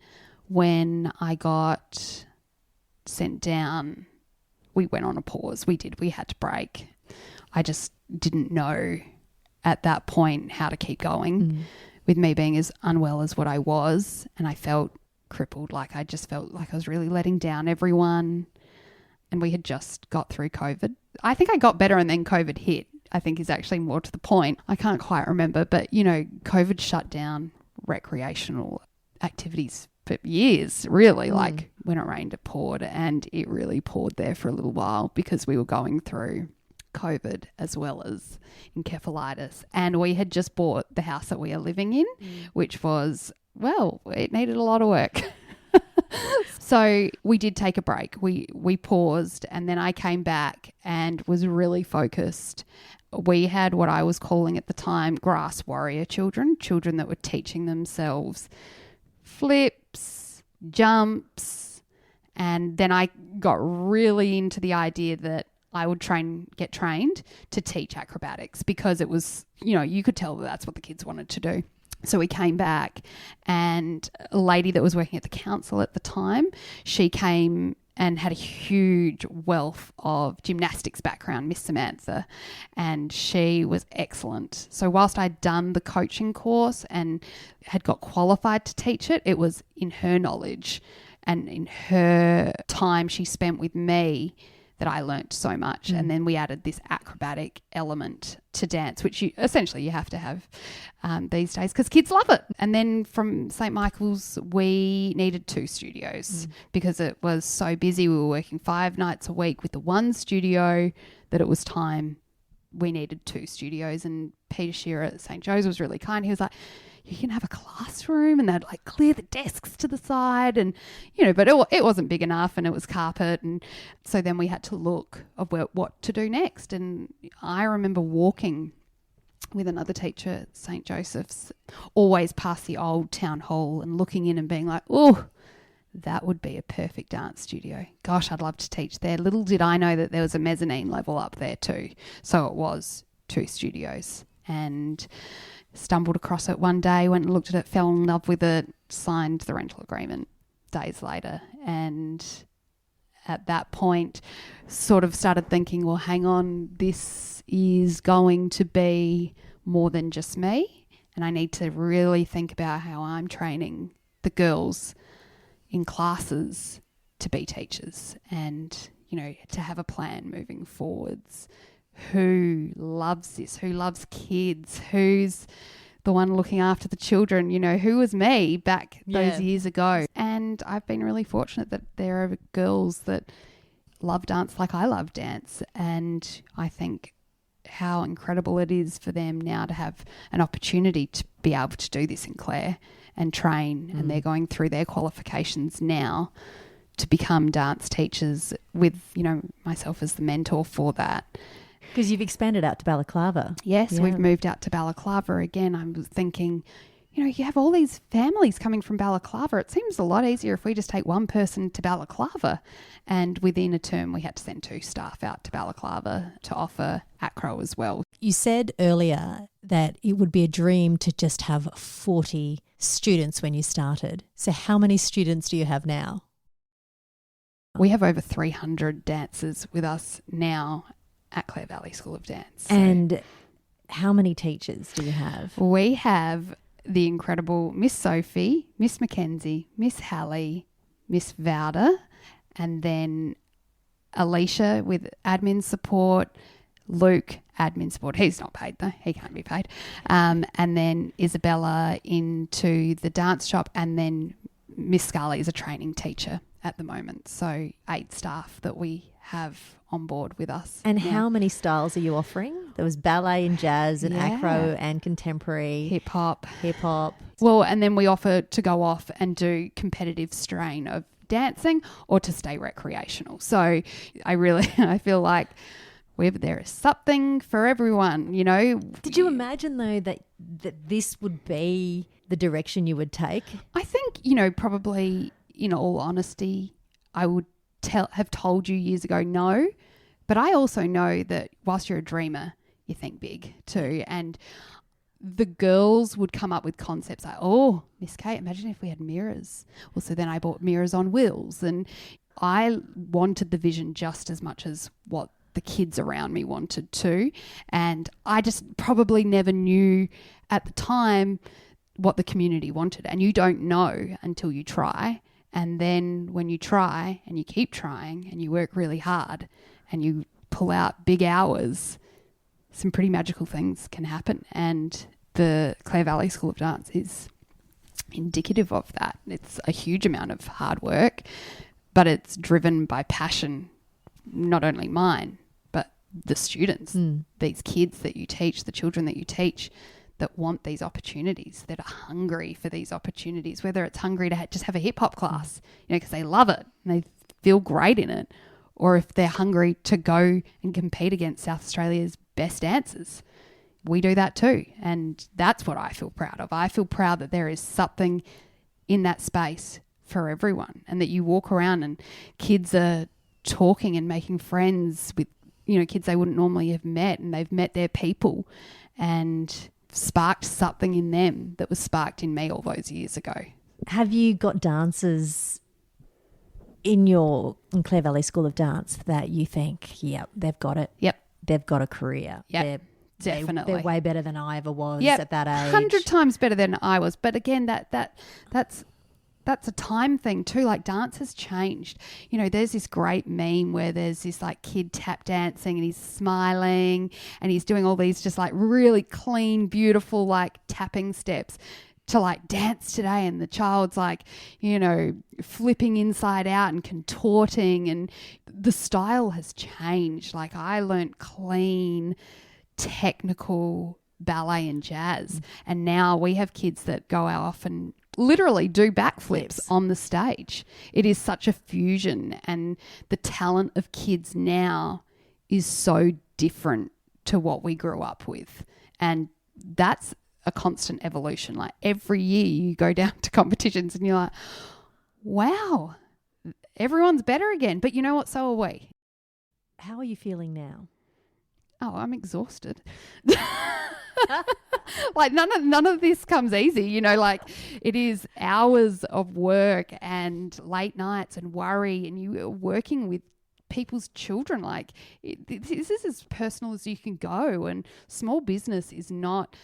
when I got sent down, we went on a pause. We had to break. I just didn't know at that point how to keep going with me being as unwell as what I was. And I felt crippled. Like, I just felt like I was really letting down everyone. And we had just got through COVID. I think I got better, and then COVID hit, I think is actually more to the point. I can't quite remember, but COVID shut down recreational activities for years, really. Like, when it rained, it poured, and it really poured there for a little while because we were going through COVID as well as encephalitis. And we had just bought the house that we are living in, which was, well, it needed a lot of work. So we did take a break. We paused, and then I came back and was really focused. We had what I was calling at the time grass warrior children that were teaching themselves flips, jumps. And then I got really into the idea that I would get trained to teach acrobatics, because it was, you could tell that that's what the kids wanted to do. So we came back, and a lady that was working at the council at the time, she came and had a huge wealth of gymnastics background, Miss Samantha, and she was excellent. So whilst I'd done the coaching course and had got qualified to teach it, it was in her knowledge and in her time she spent with me that I learnt so much. And then we added this acrobatic element to dance, which you have to have these days because kids love it. And then from St. Michael's, we needed 2 studios because it was so busy. We were working 5 nights a week with the 1 studio that it was time. We needed 2 studios, and Peter Shearer at St. Joe's was really kind. He was like, you can have a classroom, and they'd like clear the desks to the side, and but it wasn't big enough, and it was carpet, and so then we had to look of what to do next. And I remember walking with another teacher at St. Joseph's, always past the old town hall, and looking in and being like, oh, that would be a perfect dance studio. Gosh, I'd love to teach there. Little did I know that there was a mezzanine level up there too. So it was 2 studios, and stumbled across it one day, went and looked at it, fell in love with it, signed the rental agreement days later. And at that point sort of started thinking, well, hang on, this is going to be more than just me. And I need to really think about how I'm training the girls in classes to be teachers and, to have a plan moving forwards. Who loves this? Who loves kids? Who's the one looking after the children? Who was me back those years ago? And I've been really fortunate that there are girls that love dance like I love dance. And I think how incredible it is for them now to have an opportunity to be able to do this in Clare and train. And they're going through their qualifications now to become dance teachers with, myself as the mentor for that. Because you've expanded out to Balaclava. Yes, we've moved out to Balaclava again. I'm thinking, you have all these families coming from Balaclava. It seems a lot easier if we just take one person to Balaclava. And within a term, we had to send 2 staff out to Balaclava to offer ACRO as well. You said earlier that it would be a dream to just have 40 students when you started. So how many students do you have now? We have over 300 dancers with us now at Clare Valley School of Dance. And how many teachers do you have? We have the incredible Miss Sophie, Miss Mackenzie, Miss Hallie, Miss Vowder, and then Alicia with admin support, Luke, admin support. He's not paid though. He can't be paid. And then Isabella into the dance shop, and then Miss Scully is a training teacher at the moment. So 8 staff that we have on board with us. And how many styles are you offering? There was ballet and jazz and acro and contemporary. Hip hop. Well, and then we offer to go off and do competitive strain of dancing or to stay recreational. So I feel like there is something for everyone, Did you imagine though that this would be the direction you would take? I think, probably in all honesty, I would have told you years ago no, but I also know that whilst you're a dreamer, you think big too. And the girls would come up with concepts like, oh, Miss Kate, imagine if we had mirrors. Well, so then I bought mirrors on wheels, and I wanted the vision just as much as what the kids around me wanted to. And I just probably never knew at the time what the community wanted. And you don't know until you try. And then when you try and you keep trying and you work really hard and you pull out big hours, some pretty magical things can happen. And the Clare Valley School of Dance is indicative of that. It's a huge amount of hard work, but it's driven by passion, not only mine, but the students, these kids that you teach, the children that you teach, that want these opportunities, that are hungry for these opportunities, whether it's hungry to just have a hip hop class, because they love it and they feel great in it, or if they're hungry to go and compete against South Australia's best dancers. We do that too. And that's what I feel proud of. I feel proud that there is something in that space for everyone, and that you walk around and kids are talking and making friends with, kids they wouldn't normally have met, and they've met their people and sparked something in them that was sparked in me all those years ago. Have you got dancers in Clare Valley School of Dance that you think, yep, they've got it? Yep. They've got a career. Yep. Definitely. They're way better than I ever was at that age. 100 times better than I was. But again, that's that's a time thing too. Like dance has changed. You know, there's this great meme where there's this like kid tap dancing and he's smiling and he's doing all these just like really clean, beautiful like tapping steps to like dance today, and the child's like, you know, flipping inside out and contorting, and the style has changed. Like I learnt clean, technical ballet and jazz, and now we have kids that go off and literally do backflips on the stage. It is such a fusion, and the talent of kids now is so different to what we grew up with, and that's a constant evolution. Like every year you go down to competitions and you're like, wow, everyone's better again. But you know what? So are we. How are you feeling now? Oh, I'm exhausted. Like none of this comes easy, you know, like it is hours of work and late nights and worry, and you are working with people's children. Like this is as personal as you can go, and small business is not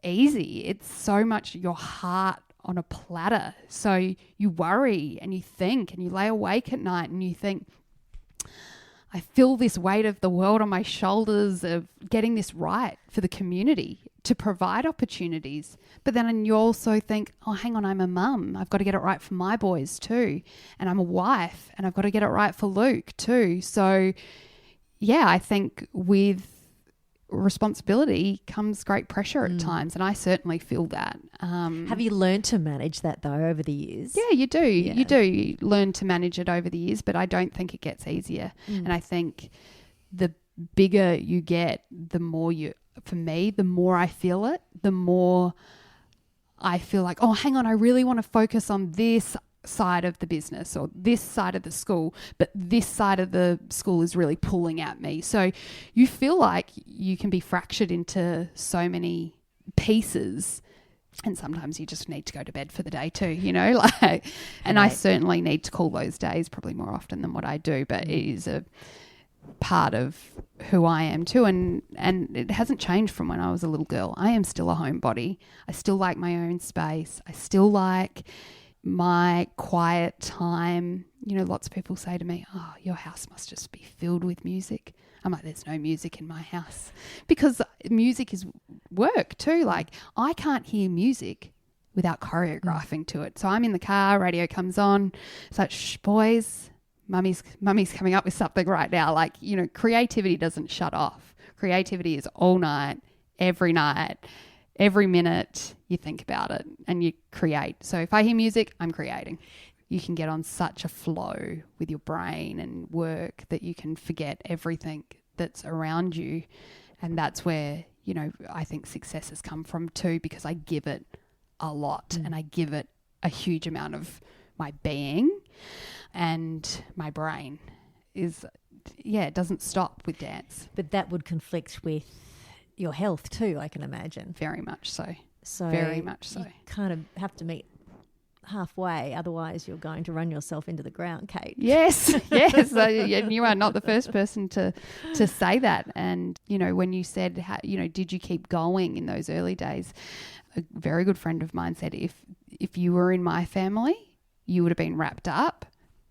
easy. It's so much your heart on a platter. So you worry and you think and you lay awake at night and you think, I feel this weight of the world on my shoulders of getting this right for the community to provide opportunities. But then you also think, oh, hang on, I'm a mum. I've got to get it right for my boys too. And I'm a wife and I've got to get it right for Luke too. So yeah, I think with responsibility comes great pressure at times, and I certainly feel that. Have you learned to manage that though over the years? Yeah, you do. Yeah. You do learn to manage it over the years, but I don't think it gets easier. And I think the bigger you get, the more for me, the more I feel it, the more I feel like, oh, hang on, I really want to focus on this side of the business or this side of the school, but this side of the school is really pulling at me. So you feel like you can be fractured into so many pieces, and sometimes you just need to go to bed for the day too, you know, like, and I certainly need to call those days probably more often than what I do, but it is a part of who I am too, and it hasn't changed from when I was a little girl. I am still a homebody. I still like my own space. I still like my quiet time. You know, lots of people say to me, oh, your house must just be filled with music. I'm like, there's no music in my house, because music is work too. Like I can't hear music without choreographing to it. So I'm in the car, radio comes on. It's like, shh, boys, mummy's coming up with something right now. Like, you know, creativity doesn't shut off. Creativity is all night, every minute you think about it and you create. So if I hear music, I'm creating. You can get on such a flow with your brain and work that you can forget everything that's around you. And that's where, you know, I think success has come from too, because I give it a lot and I give it a huge amount of my being, and my brain is, yeah, it doesn't stop with dance. But that would conflict with your health too, I can imagine. Very much so. Very much so. You kind of have to meet halfway, otherwise you're going to run yourself into the ground, Kate. Yes, yes. And you are not the first person to say that. And, you know, when you said, you know, did you keep going in those early days? A very good friend of mine said, if you were in my family, you would have been wrapped up,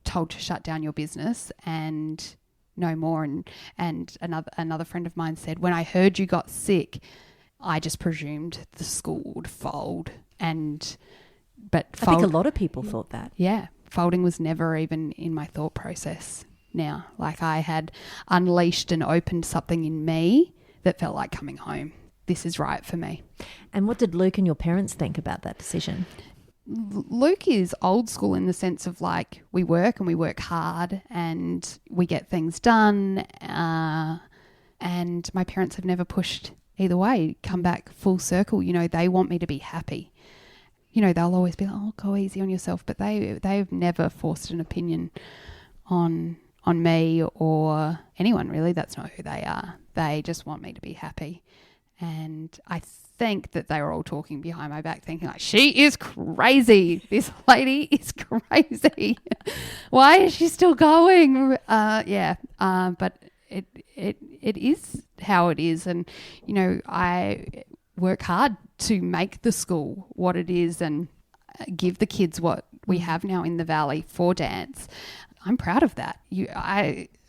told to shut down your business and no more. And another friend of mine said, when I heard you got sick, I just presumed the school would fold. But I think a lot of people thought that. Yeah. Folding was never even in my thought process now. Like I had unleashed and opened something in me that felt like coming home. This is right for me. And what did Luke and your parents think about that decision? Luke is old school in the sense of like we work and we work hard and we get things done. And my parents have never pushed either way, come back full circle. You know, they want me to be happy. You know, they'll always be like, oh, go easy on yourself. But they've never forced an opinion on me or anyone really. That's not who they are. They just want me to be happy. And I think that they were all talking behind my back thinking like, she is crazy. This lady is crazy. Why is she still going? But it is how it is. And, you know, I work hard to make the school what it is and give the kids what we have now in the Valley for dance. I'm proud of that.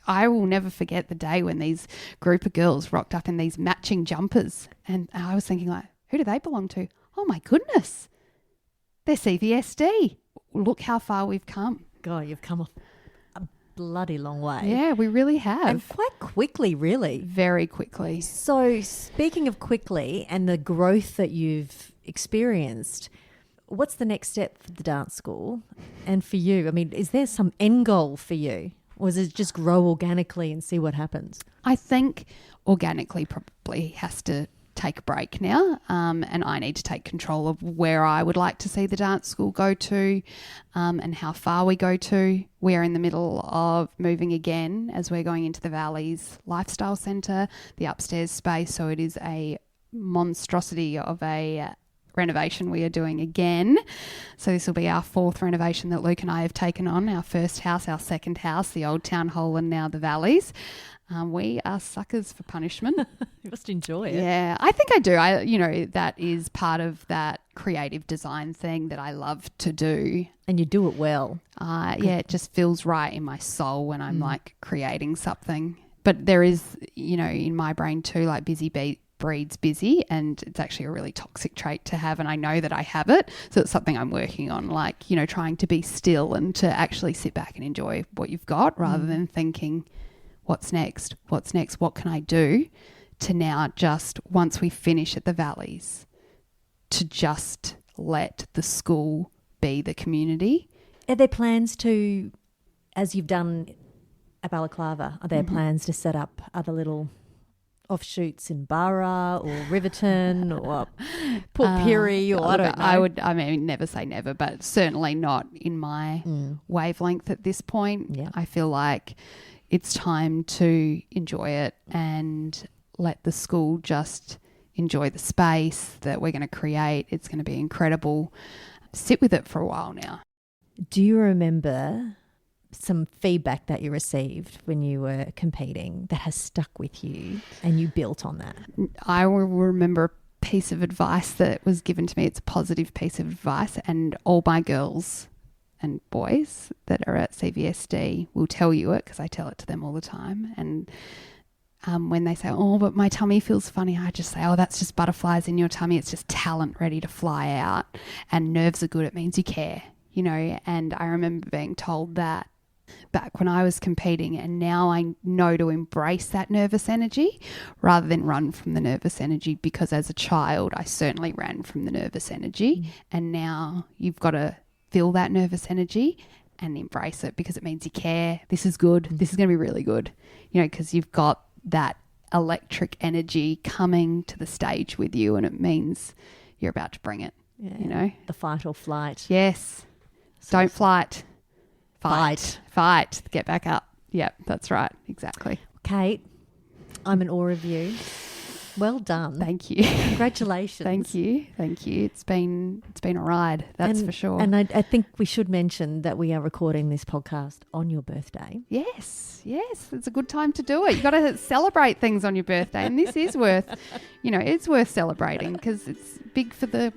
I will never forget the day when these group of girls rocked up in these matching jumpers, and I was thinking, like, who do they belong to? Oh my goodness, they're CVSD. Look how far we've come. God, you've come a bloody long way. Yeah, we really have. And quite quickly, really. Very quickly. So speaking of quickly and the growth that you've experienced, what's the next step for the dance school and for you? I mean, is there some end goal for you? Or is it just grow organically and see what happens? I think organically probably has to take a break now, and I need to take control of where I would like to see the dance school go to, and how far we go to. We're in the middle of moving again as we're going into the Valley's Lifestyle Centre, the upstairs space, so it is a monstrosity of a renovation we are doing again. So this will be our fourth renovation that Luke and I have taken on. Our first house, our second house, the old town hall, and now the Valleys. We are suckers for punishment. You must enjoy it. Yeah, I think I do. That is part of that creative design thing that I love to do. And you do it well. Yeah, it just feels right in my soul when I'm like creating something. But there is, in my brain too, like busy breeds busy, and it's actually a really toxic trait to have, and I know that I have it, so it's something I'm working on, like trying to be still and to actually sit back and enjoy what you've got rather than thinking what's next, what can I do, to now just once we finish at the Valleys to just let the school be the community. Are there plans to, as you've done at Balaclava, are there plans to set up other little offshoots in Barra or Riverton or Port Pirie or I don't know? I mean, never say never, but certainly not in my wavelength at this point. Yeah. I feel like it's time to enjoy it and let the school just enjoy the space that we're going to create. It's going to be incredible. Sit with it for a while now. Do you remember some feedback that you received when you were competing that has stuck with you and you built on that? I will remember a piece of advice that was given to me. It's a positive piece of advice, and all my girls and boys that are at CVSD will tell you it because I tell it to them all the time. And when they say, oh, but my tummy feels funny, I just say, oh, that's just butterflies in your tummy. It's just talent ready to fly out, and nerves are good. It means you care, and I remember being told that back when I was competing, and now I know to embrace that nervous energy rather than run from the nervous energy, because as a child I certainly ran from the nervous energy, and now you've got to feel that nervous energy and embrace it because it means you care. This is good. This is going to be really good, because you've got that electric energy coming to the stage with you, and it means you're about to bring it, The fight or flight. Yes. Don't flight. Fight. Get back up. Yep, that's right. Exactly. Kate, I'm in awe of you. Well done. Thank you. Congratulations. Thank you. It's been a ride, that's for sure. And I think we should mention that we are recording this podcast on your birthday. Yes. It's a good time to do it. You've got to celebrate things on your birthday, and this is worth, it's worth celebrating because it's big for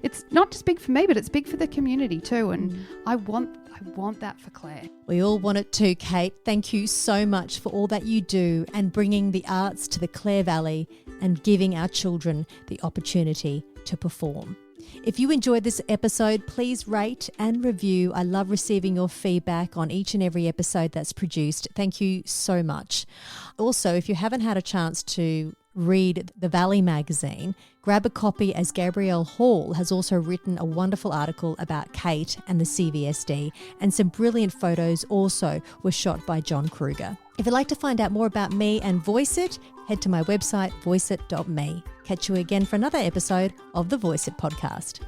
it's not just big for me, but it's big for the community too, and I want that for Claire. We all want it too, Kate. Thank you so much for all that you do and bringing the arts to the Clare Valley and giving our children the opportunity to perform. If you enjoyed this episode, please rate and review. I love receiving your feedback on each and every episode that's produced. Thank you so much. Also, if you haven't had a chance to read the Valley magazine, grab a copy, as Gabrielle Hall has also written a wonderful article about Kate and the CVSD, and some brilliant photos also were shot by John Kruger. If you'd like to find out more about me and Voice It, head to my website, voiceit.me. Catch you again for another episode of the Voice It podcast.